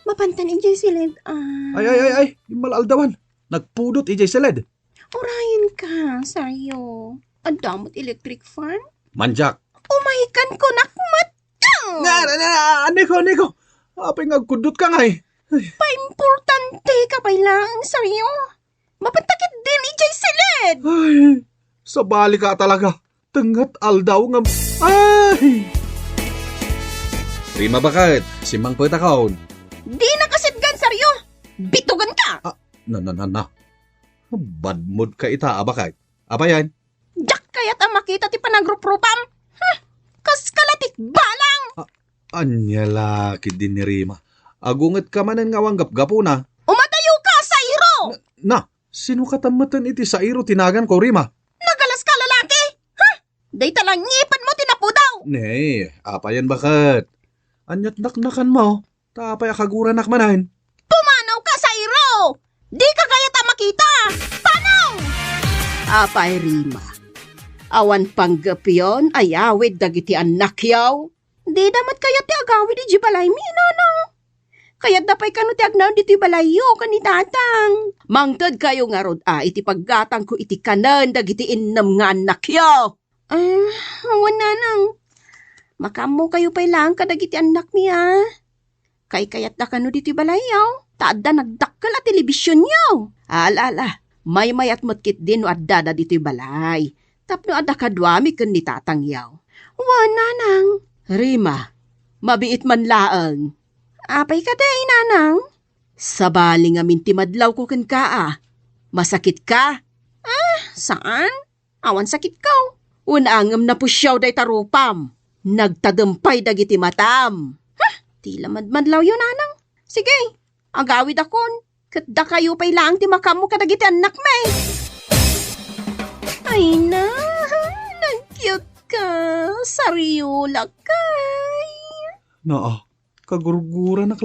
Mapantan ijay silid Ay. Malaldawan. Nagpudot ijay silid. Orayin ka, sayo. Ang damot electric fan. Manjak. Umahikan ko nakmat. Niko. Apay nga kudot ka nga eh. Pa-importante ka pa lang, sayo. Mapantakit din, ijay silid. Ay, sa bali ka talaga. Tengat aldaw nga. Ay! Rima bakit? Simang pagtakaon. Di nakasitgan, saryo. Bitugan ka. Na. Bad mood ka ita, bakit? Apa yan? Jak kaya't ang makita ti panagrupropam. Kas kalatik balang. Anya laki din ni Rima. Agunget ka man ang ngawanggap gapo na. Umatayo ka, Sairo! Na, sino katamatan iti sa iro tinagan ko, Rima? Nagalas ka, lalaki! Day talang ngipan mo tinapudaw! Ne, apa yan bakit? Anyat naknakan mo. Tapay akagura nakmanan. Pumanaw ka, Sairo! Di ka kaya ta makita! Panaw! Apay, Rima. Awan panggapyon, ayawid dagiti anak yaw. Di damat kaya ti agawid di balay mi, nanang. Kaya dapay kano ti agnaw diti balayo kani tatang. Mangtod kayo nga rod iti paggatang ko iti kanan dagiti innam nga anak yaw. Awan nanang. Makamo kayo pa'y lang kadagiti anak mi Kay kayat da kano diti balayaw. Taadda nagdakkel at telebisyon yaw. Ala, may mayat motkit din no adda da diti balay. Tapno adda kadwami ken ni tatang yaw. Wan nanang. Rima, mabiit man laeng. Apay ka day, nanang? Sa bali nga mintimadlaw ko ken ka Masakit ka? Saan? Awan sakit ka. Unangam na pusyaw day tarupam. Nagtadampay dagiti matam. Tila madmadlaw yun, nanang. Sige, agawid akon. Katda kayo pa'y lang ti makamo kadagiti anak may. Ay na, nag-cute ka. Saryo lakay. Kagurgura na